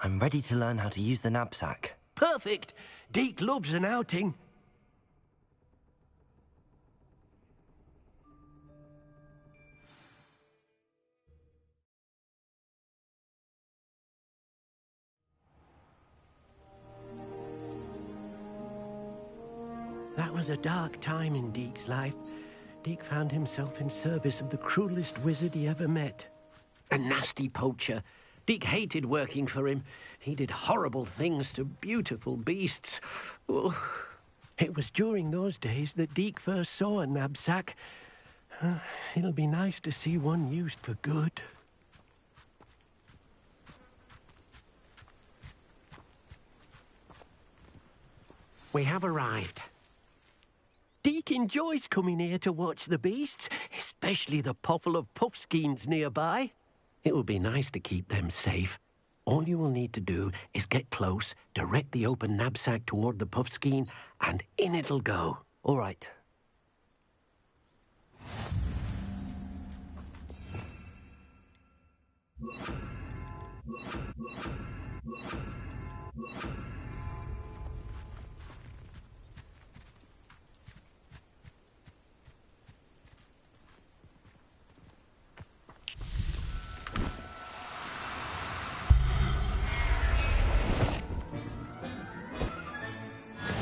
I'm ready to learn how to use the knapsack. Perfect. Deke loves an outing. That was a dark time in Deke's life. Deke found himself in service of the cruelest wizard he ever met. A nasty poacher. Deke hated working for him. He did horrible things to beautiful beasts. Oh. It was during those days that Deke first saw a knapsack. It'll be nice to see one used for good. We have arrived. Deke enjoys coming here to watch the beasts, especially the potful of puffskeins nearby. It will be nice to keep them safe. All you will need to do is get close, direct the open knapsack toward the puffskein, and in it'll go. All right.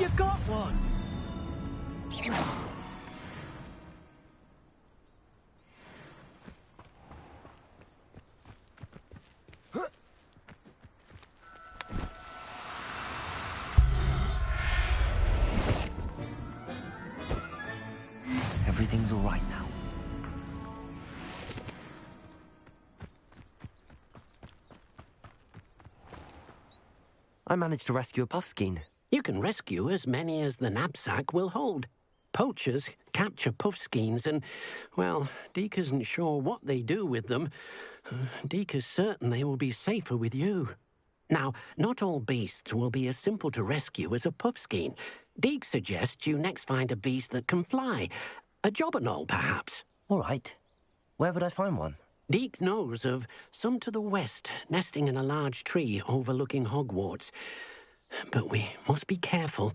You got one! Everything's all right now. I managed to rescue a puffskein. You can rescue as many as the knapsack will hold. Poachers capture puffskeins and, well, Deke isn't sure what they do with them. Deke is certain they will be safer with you. Now, not all beasts will be as simple to rescue as a puffskein. Deke suggests you next find a beast that can fly. A jobberknoll, perhaps. All right. Where would I find one? Deke knows of some to the west, nesting in a large tree overlooking Hogwarts. But we must be careful.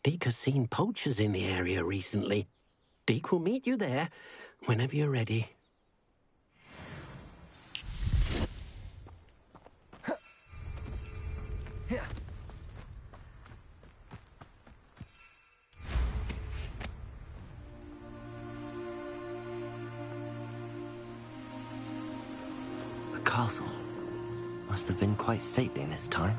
Deke has seen poachers in the area recently. Deke will meet you there whenever you're ready. A castle. Must have been quite stately in its time.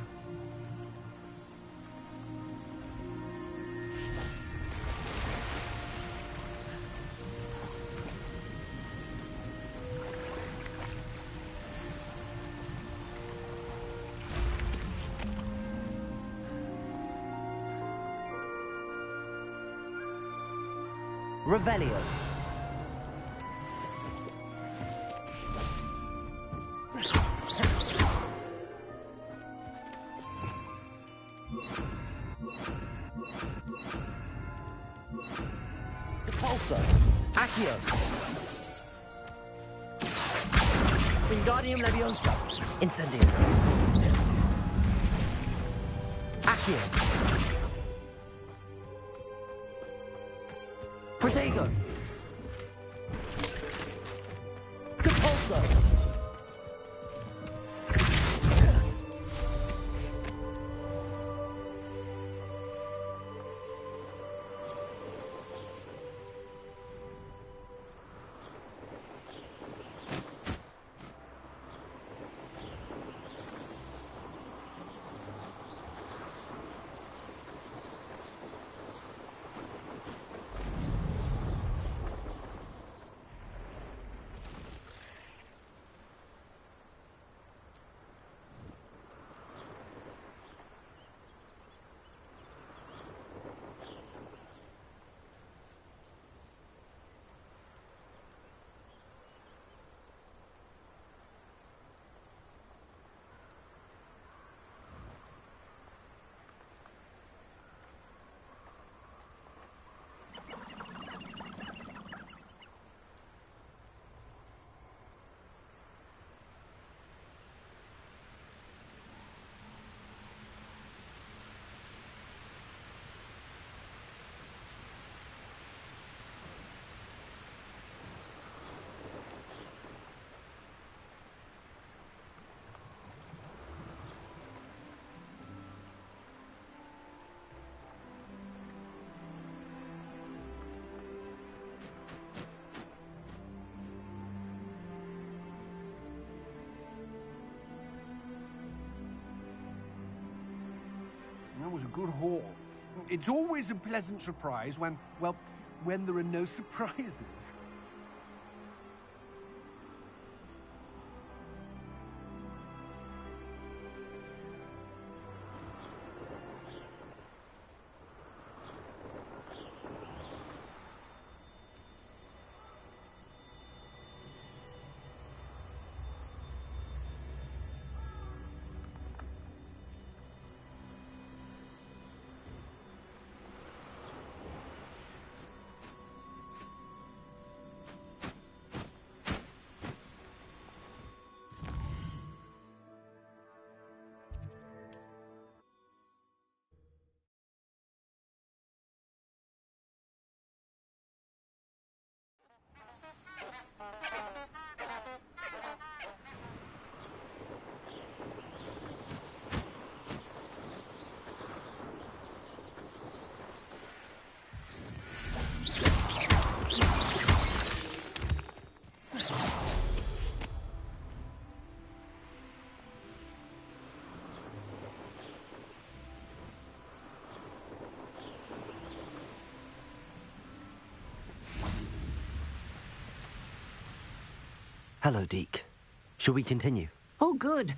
Revelio. Depulso. Accio. Wingardium Leviosa. Incendio. Accio. Protego. Compulso. was a good haul. It's always a pleasant surprise when, well, when there are no surprises. Hello, Deke. Shall we continue? Oh, good.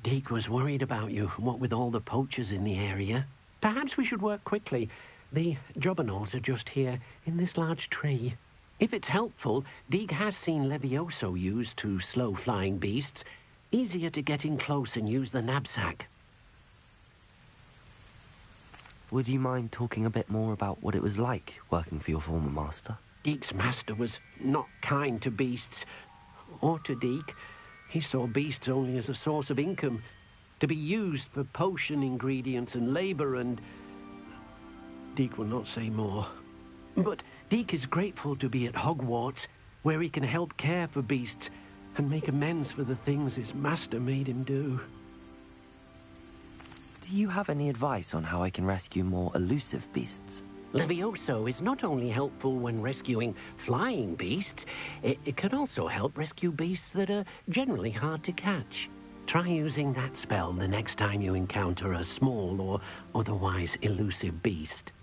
Deke was worried about you, what with all the poachers in the area. Perhaps we should work quickly. The jobberknolls are just here, in this large tree. If it's helpful, Deke has seen Levioso used to slow flying beasts. Easier to get in close and use the knapsack. Would you mind talking a bit more about what it was like working for your former master? Deke's master was not kind to beasts, or to Deke. He saw beasts only as a source of income, to be used for potion ingredients and labor, and Deke will not say more. But Deke is grateful to be at Hogwarts, where he can help care for beasts and make amends for the things his master made him do. Do you have any advice on how I can rescue more elusive beasts? Levioso is not only helpful when rescuing flying beasts, it can also help rescue beasts that are generally hard to catch. Try using that spell the next time you encounter a small or otherwise elusive beast.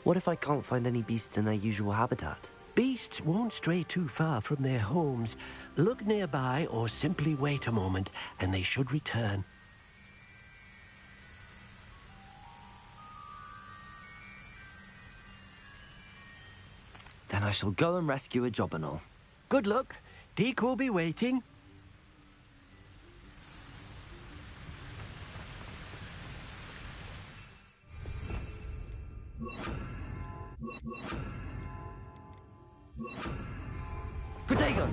What if I can't find any beasts in their usual habitat? Beasts won't stray too far from their homes. Look nearby or simply wait a moment, and they should return. Then I shall go and rescue a jobberknoll. Good luck. Deke will be waiting. Protego!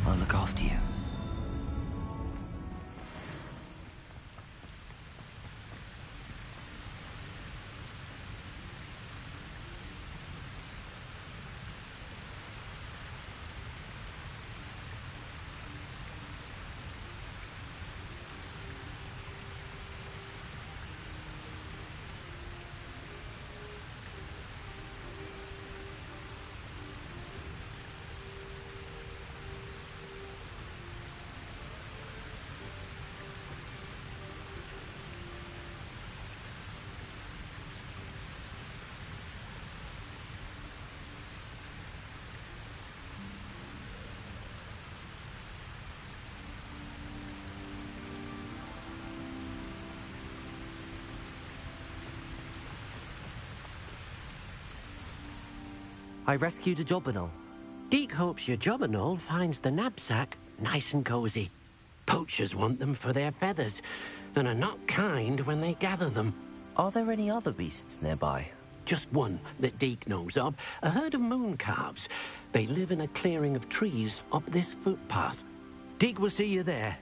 I'll look after you. I rescued a jobberknoll. Deke hopes your jobberknoll finds the knapsack nice and cozy. Poachers want them for their feathers, and are not kind when they gather them. Are there any other beasts nearby? Just one that Deke knows of, a herd of moon calves. They live in a clearing of trees up this footpath. Deke will see you there.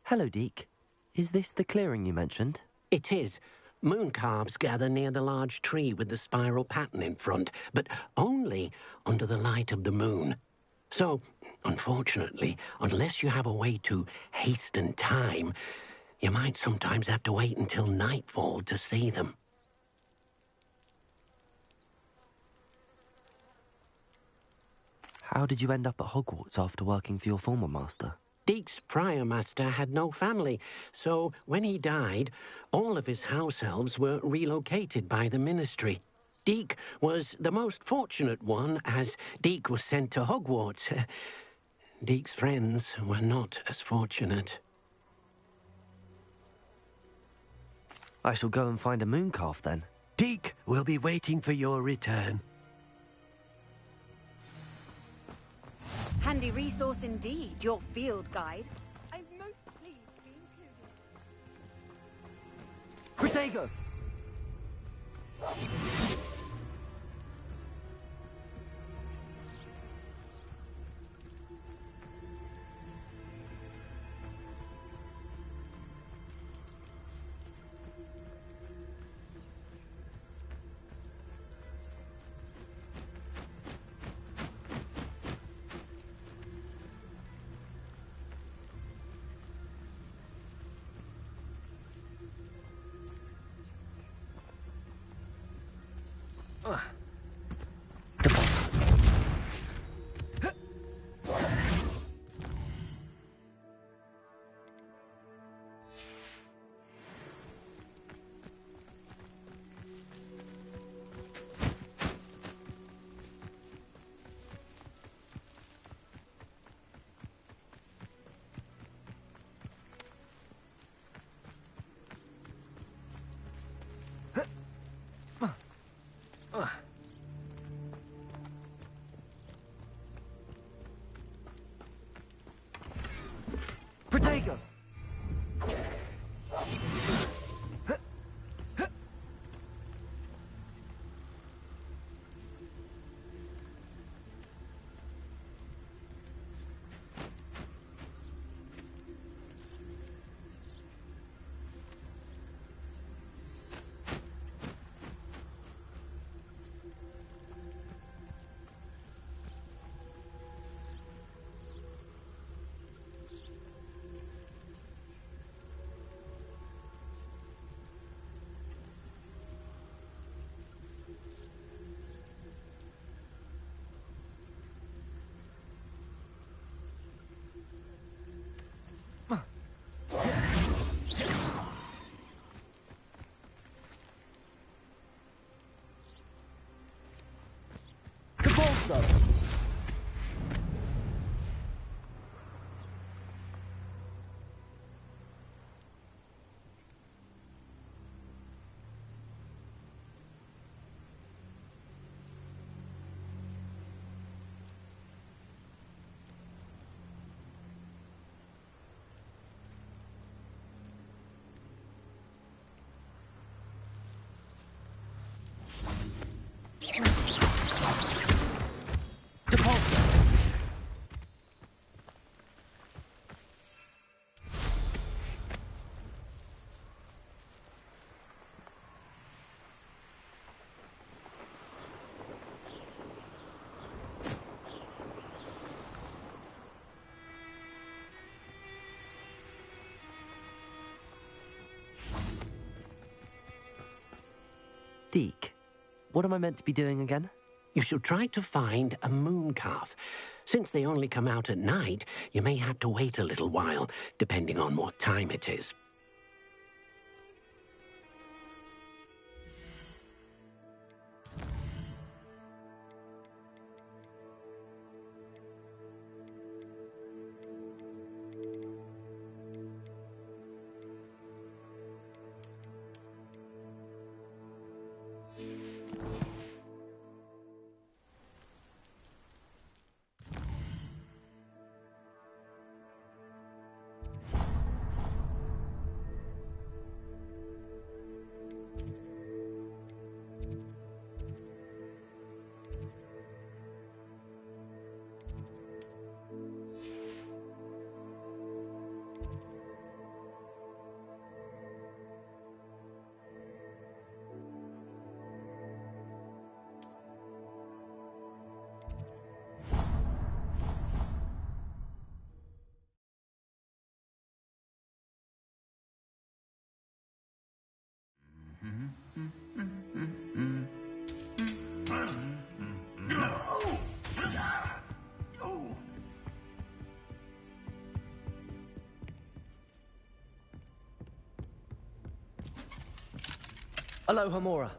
Hello, Deke. Is this the clearing you mentioned? It is. Moon calves gather near the large tree with the spiral pattern in front, but only under the light of the moon. So, unfortunately, unless you have a way to hasten time, you might sometimes have to wait until nightfall to see them. How did you end up at Hogwarts after working for your former master? Deke's prior master had no family, so when he died, all of his house elves were relocated by the ministry. Deke was the most fortunate one, as Deke was sent to Hogwarts. Deke's friends were not as fortunate. I shall go and find a moon calf then. Deke will be waiting for your return. Handy resource indeed, your field guide. I'm most pleased to be included. Protego! Protego! Depulso! Deke, what am I meant to be doing again? You should try to find a moon calf. Since they only come out at night, you may have to wait a little while, depending on what time it is. Hello, Hamura.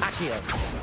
Accio.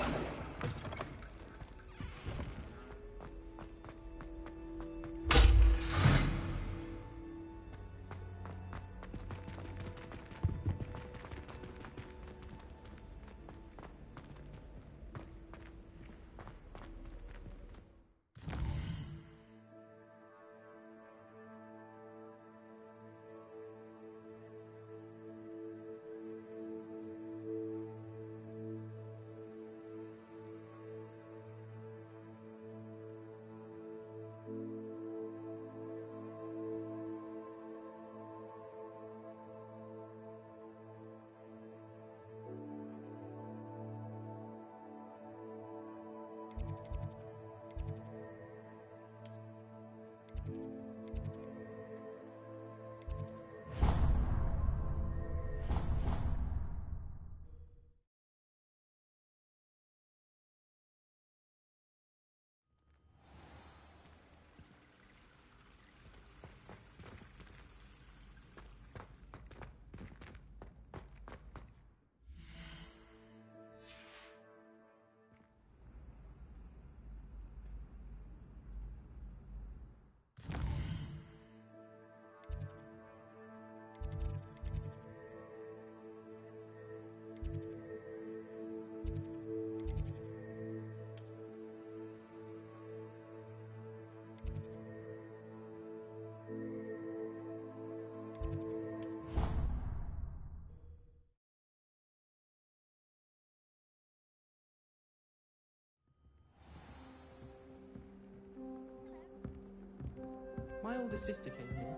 older sister came here.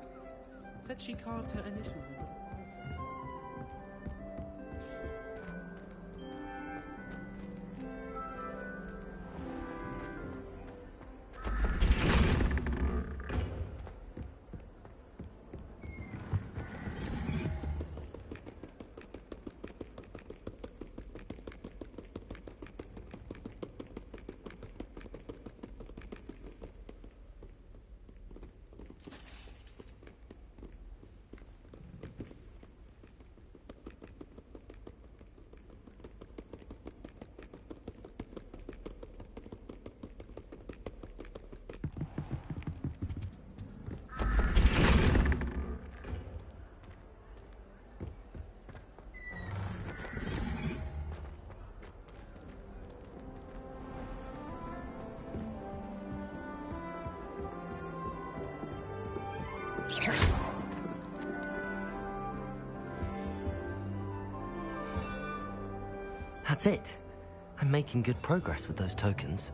Said she carved her initials with it. That's it. I'm making good progress with those tokens.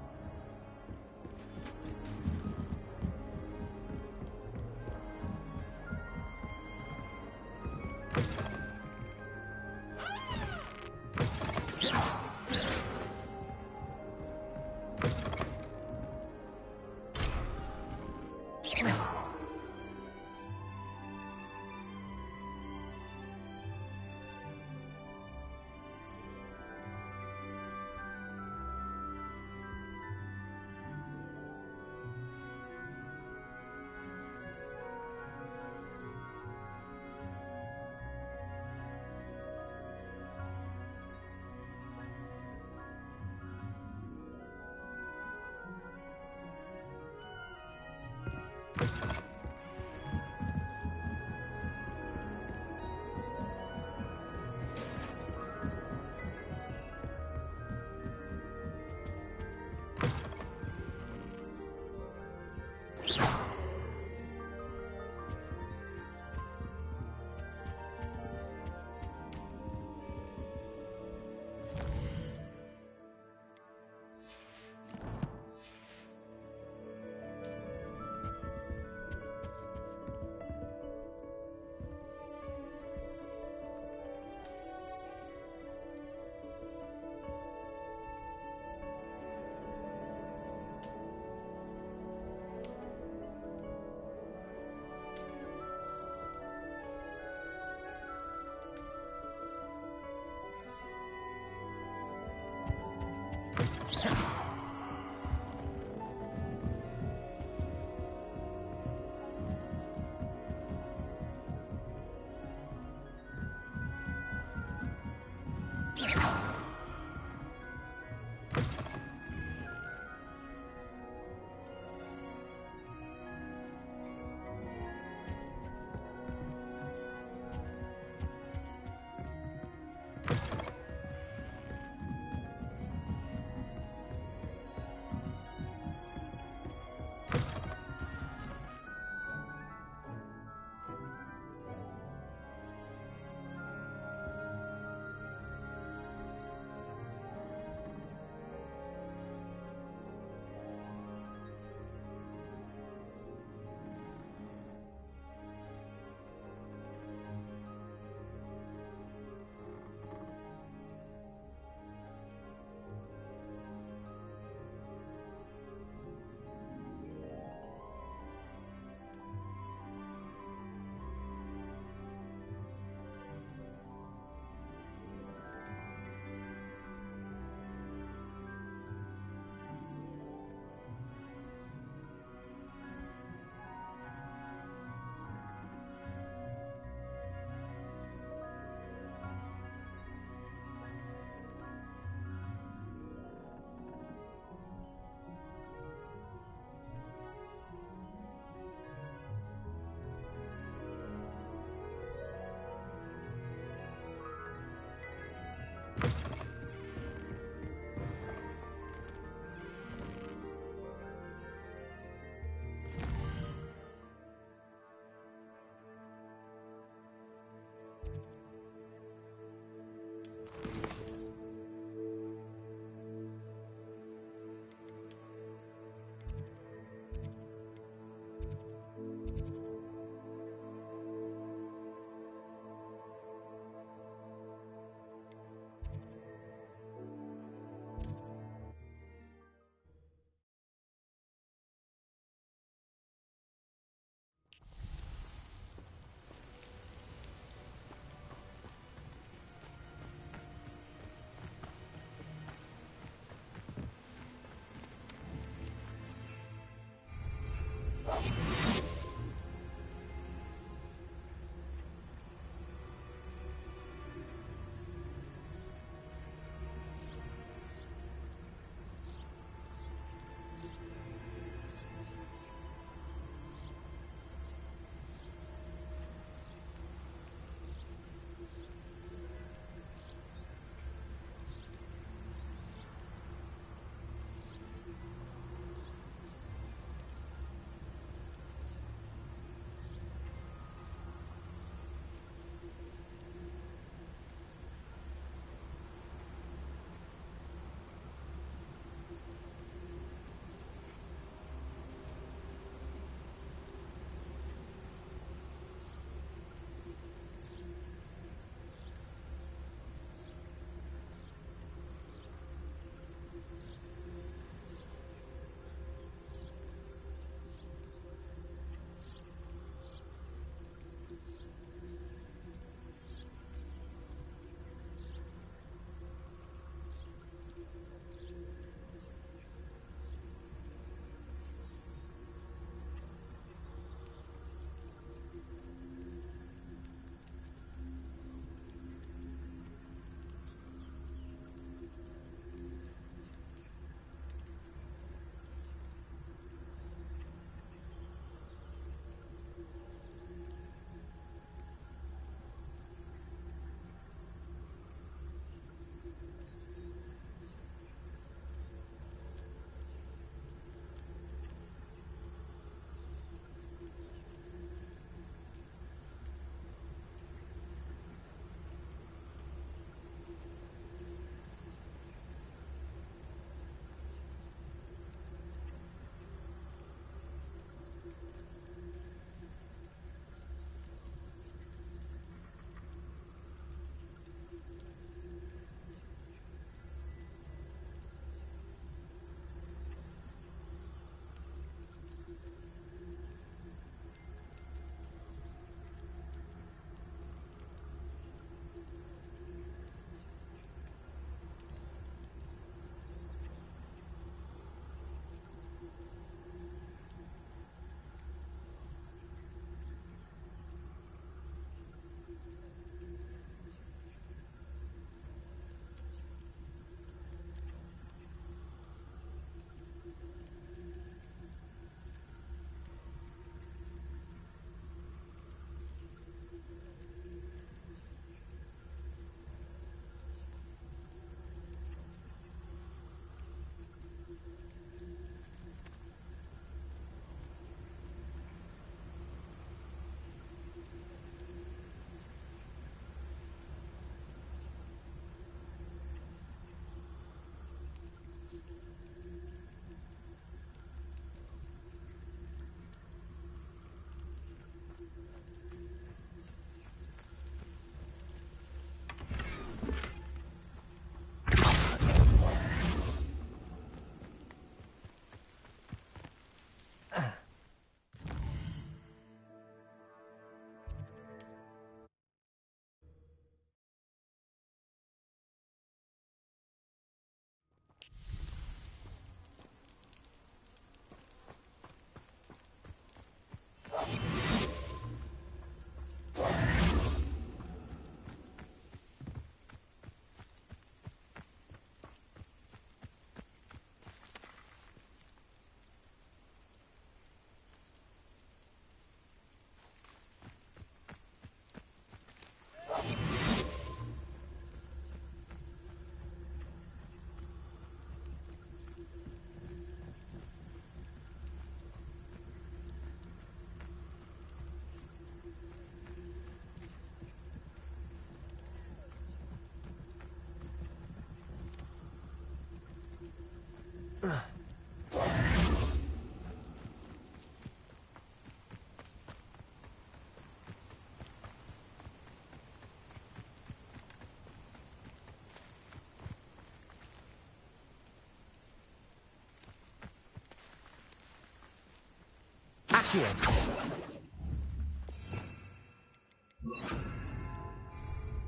Accio.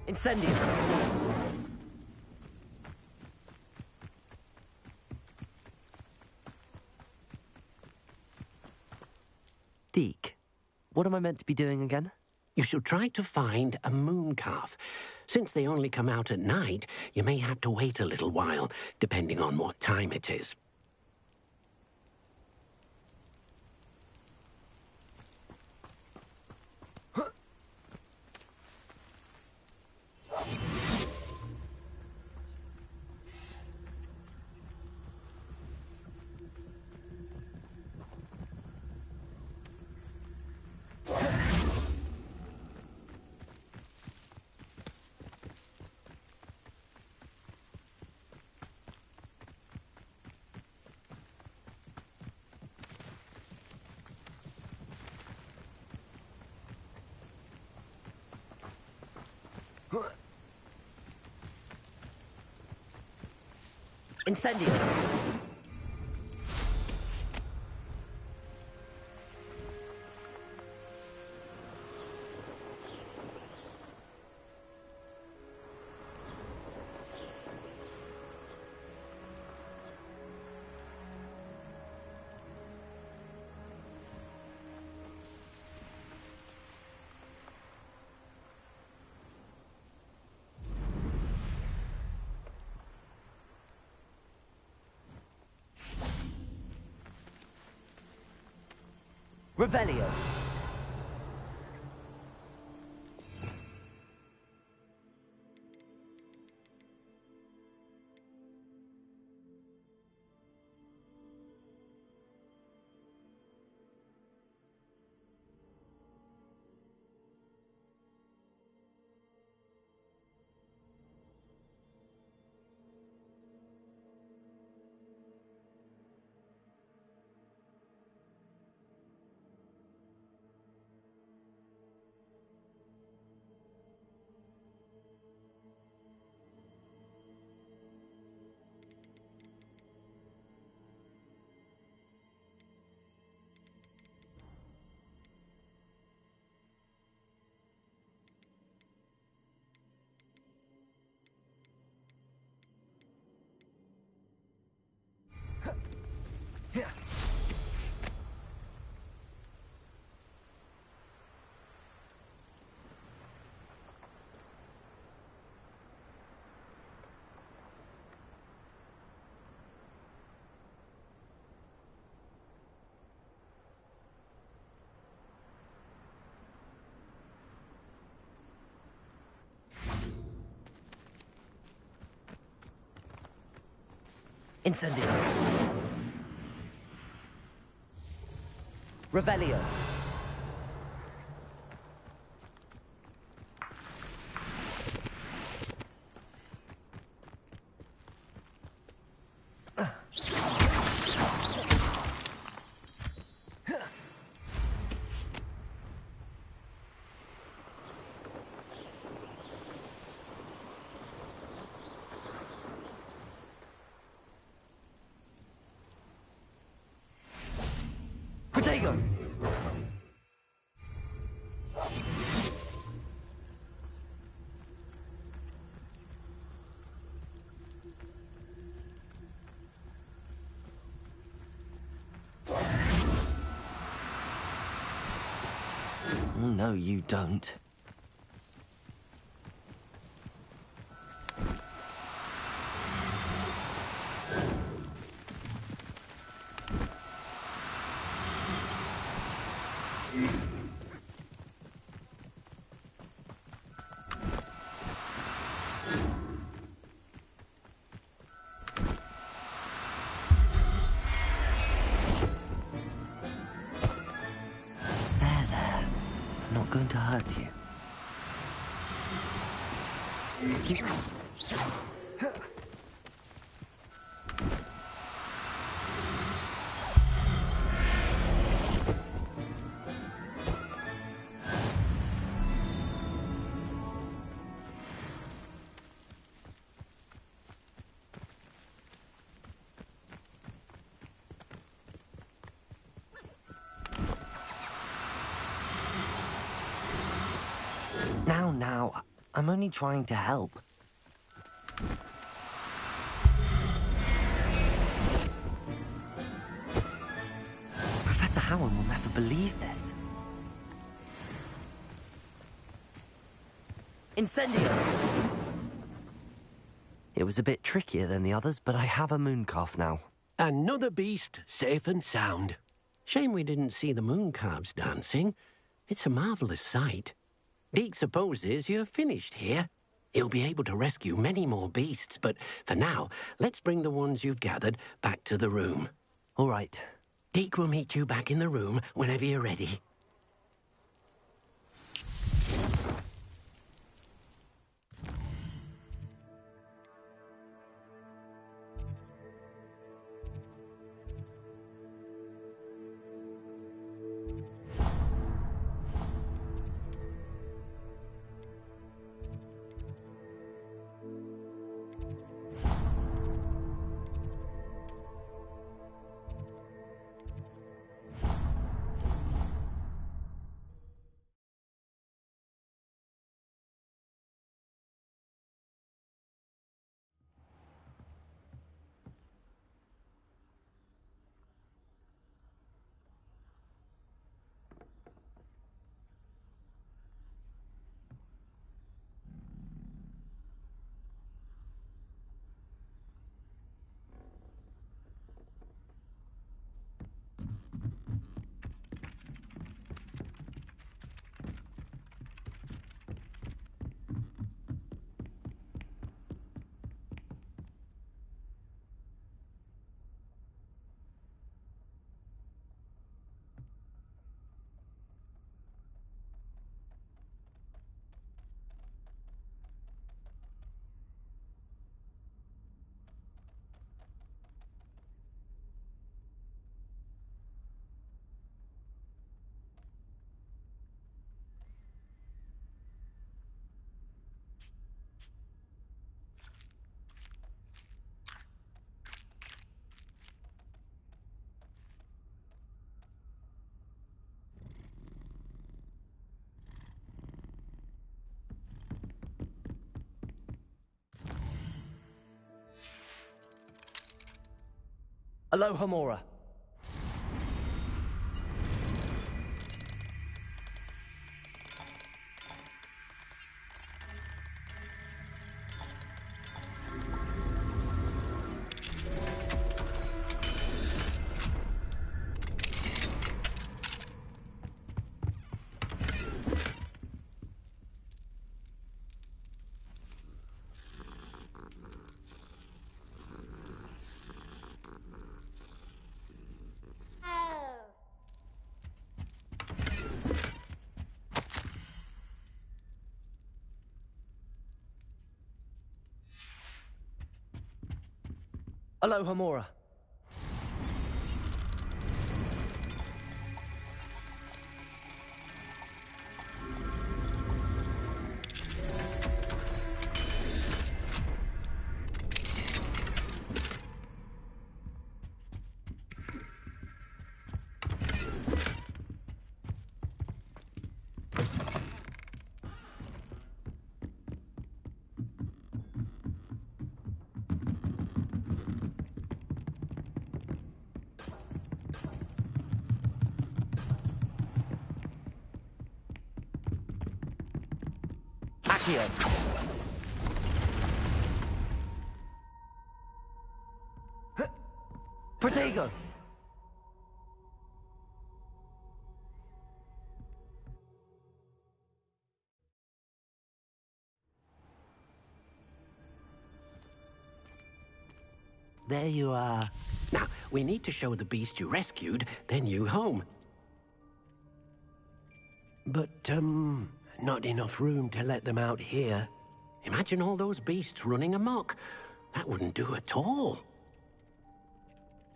Incendio. Deke, what am I meant to be doing again? You should try to find a moon calf. Since they only come out at night, you may have to wait a little while, depending on what time it is. Incendio. Revelio. Incendio. Revelio. Protego! No, you don't. Not going to hurt you. now. I'm only trying to help. Professor Howard will never believe this. Incendio! It was a bit trickier than the others, but I have a mooncalf now. Another beast, safe and sound. Shame we didn't see the mooncalves dancing. It's a marvellous sight. Deke supposes you're finished here. He'll be able to rescue many more beasts, but for now, let's bring the ones you've gathered back to the room. All right. Deke will meet you back in the room whenever you're ready. Aloha Mora. Aloha Mora. Accio. Protego. There you are. Now, we need to show the beast you rescued their new home. But, not enough room to let them out here. Imagine all those beasts running amok. That wouldn't do at all.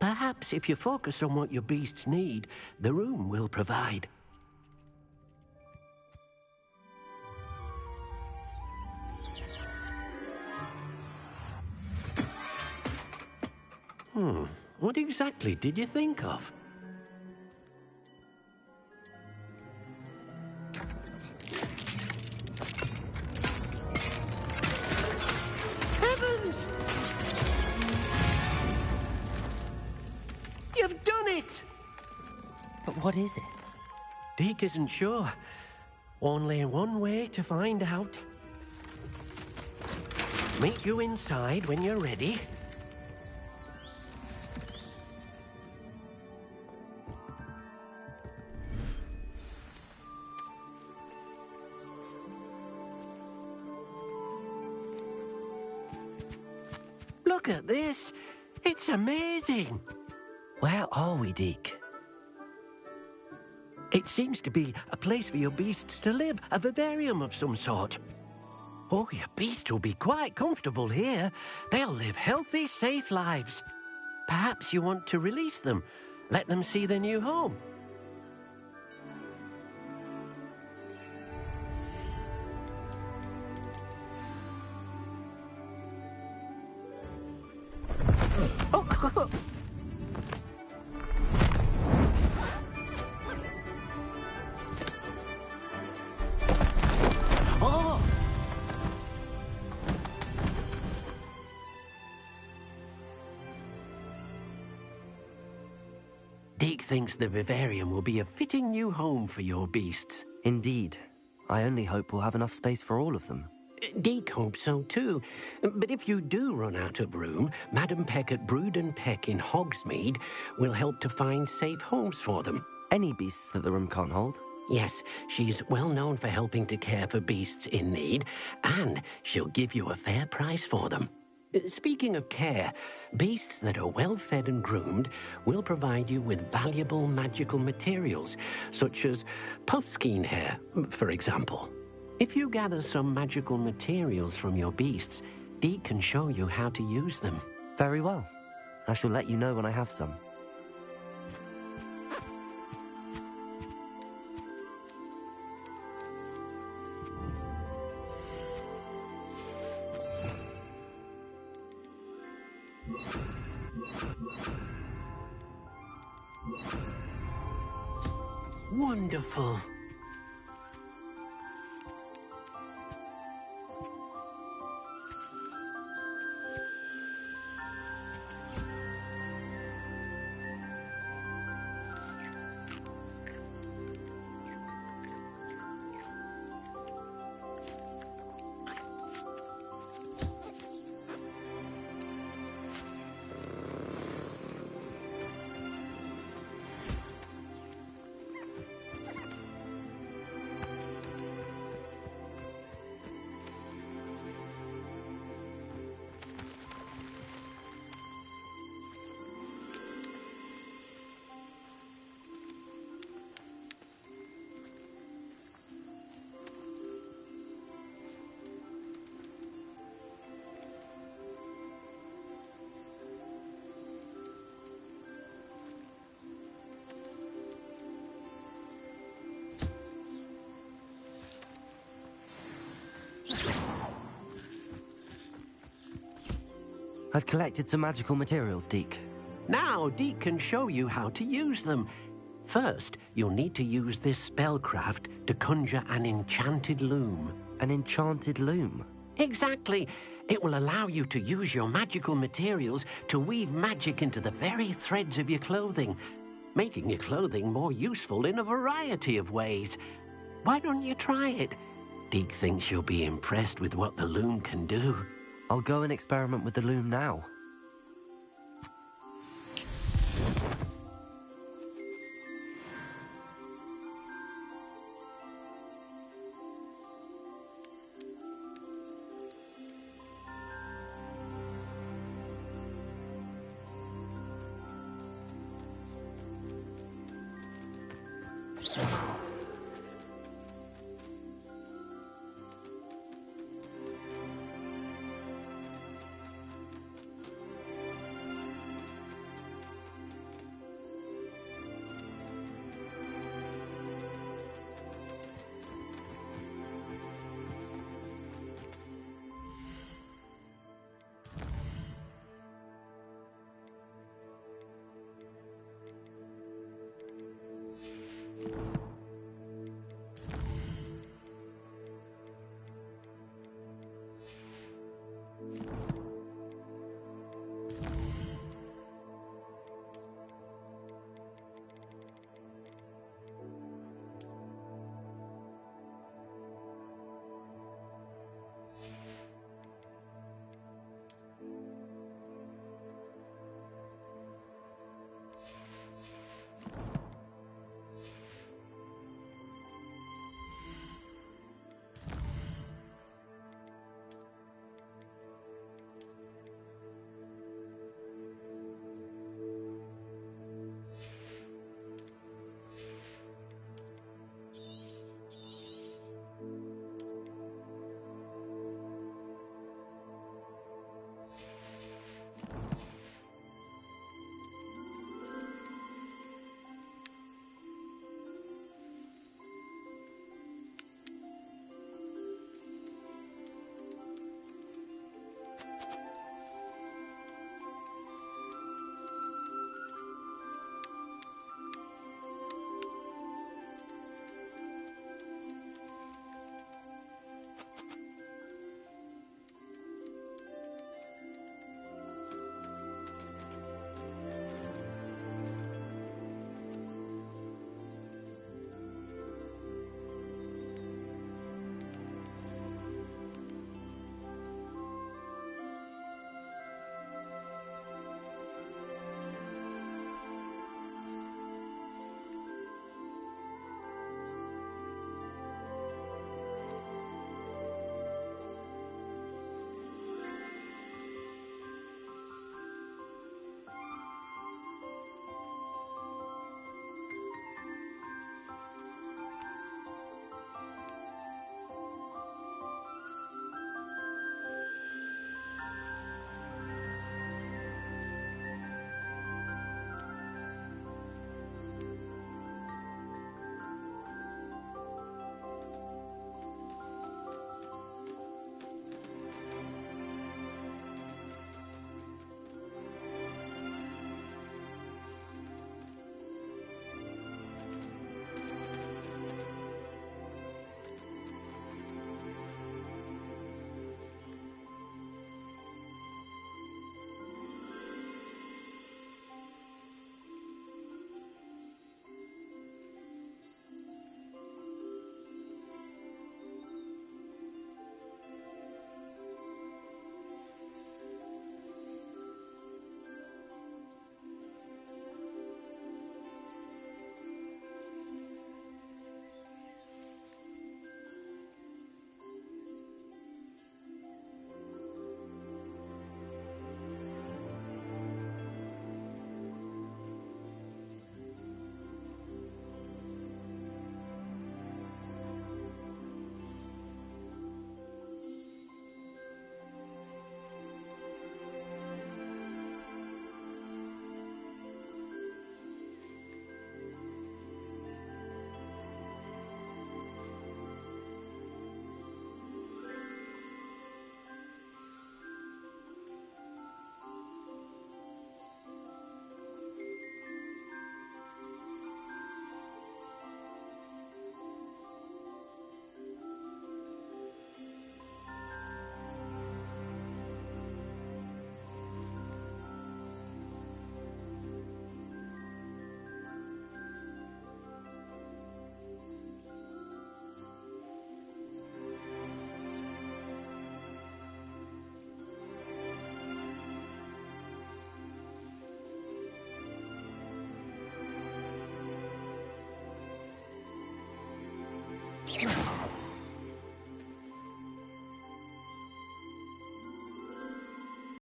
Perhaps if you focus on what your beasts need, the room will provide. What exactly did you think of? But what is it? Deke isn't sure. Only one way to find out. Meet you inside when you're ready. Look at this. It's amazing. Where are we, Deke? It seems to be a place for your beasts to live, a vivarium of some sort. Oh, your beasts will be quite comfortable here. They'll live healthy, safe lives. Perhaps you want to release them, let them see their new home. Oh. Oh! Deke thinks the vivarium will be a fitting new home for your beasts. Indeed. I only hope we'll have enough space for all of them. Deke hopes so too. But if you do run out of room, Madam Peck at Brood and Peck in Hogsmeade will help to find safe homes for them. Any beasts that the room can't hold? Yes, she's well known for helping to care for beasts in need, and she'll give you a fair price for them. Speaking of care, beasts that are well fed and groomed will provide you with valuable magical materials, such as puffskein hair, for example. If you gather some magical materials from your beasts, Deke can show you how to use them. Very well. I shall let you know when I have some. Wonderful. I've collected some magical materials, Deke. Now Deke can show you how to use them. First, you'll need to use this spellcraft to conjure an enchanted loom. An enchanted loom? Exactly. It will allow you to use your magical materials to weave magic into the very threads of your clothing, making your clothing more useful in a variety of ways. Why don't you try it? Deke thinks you'll be impressed with what the loom can do. I'll go and experiment with the loom now.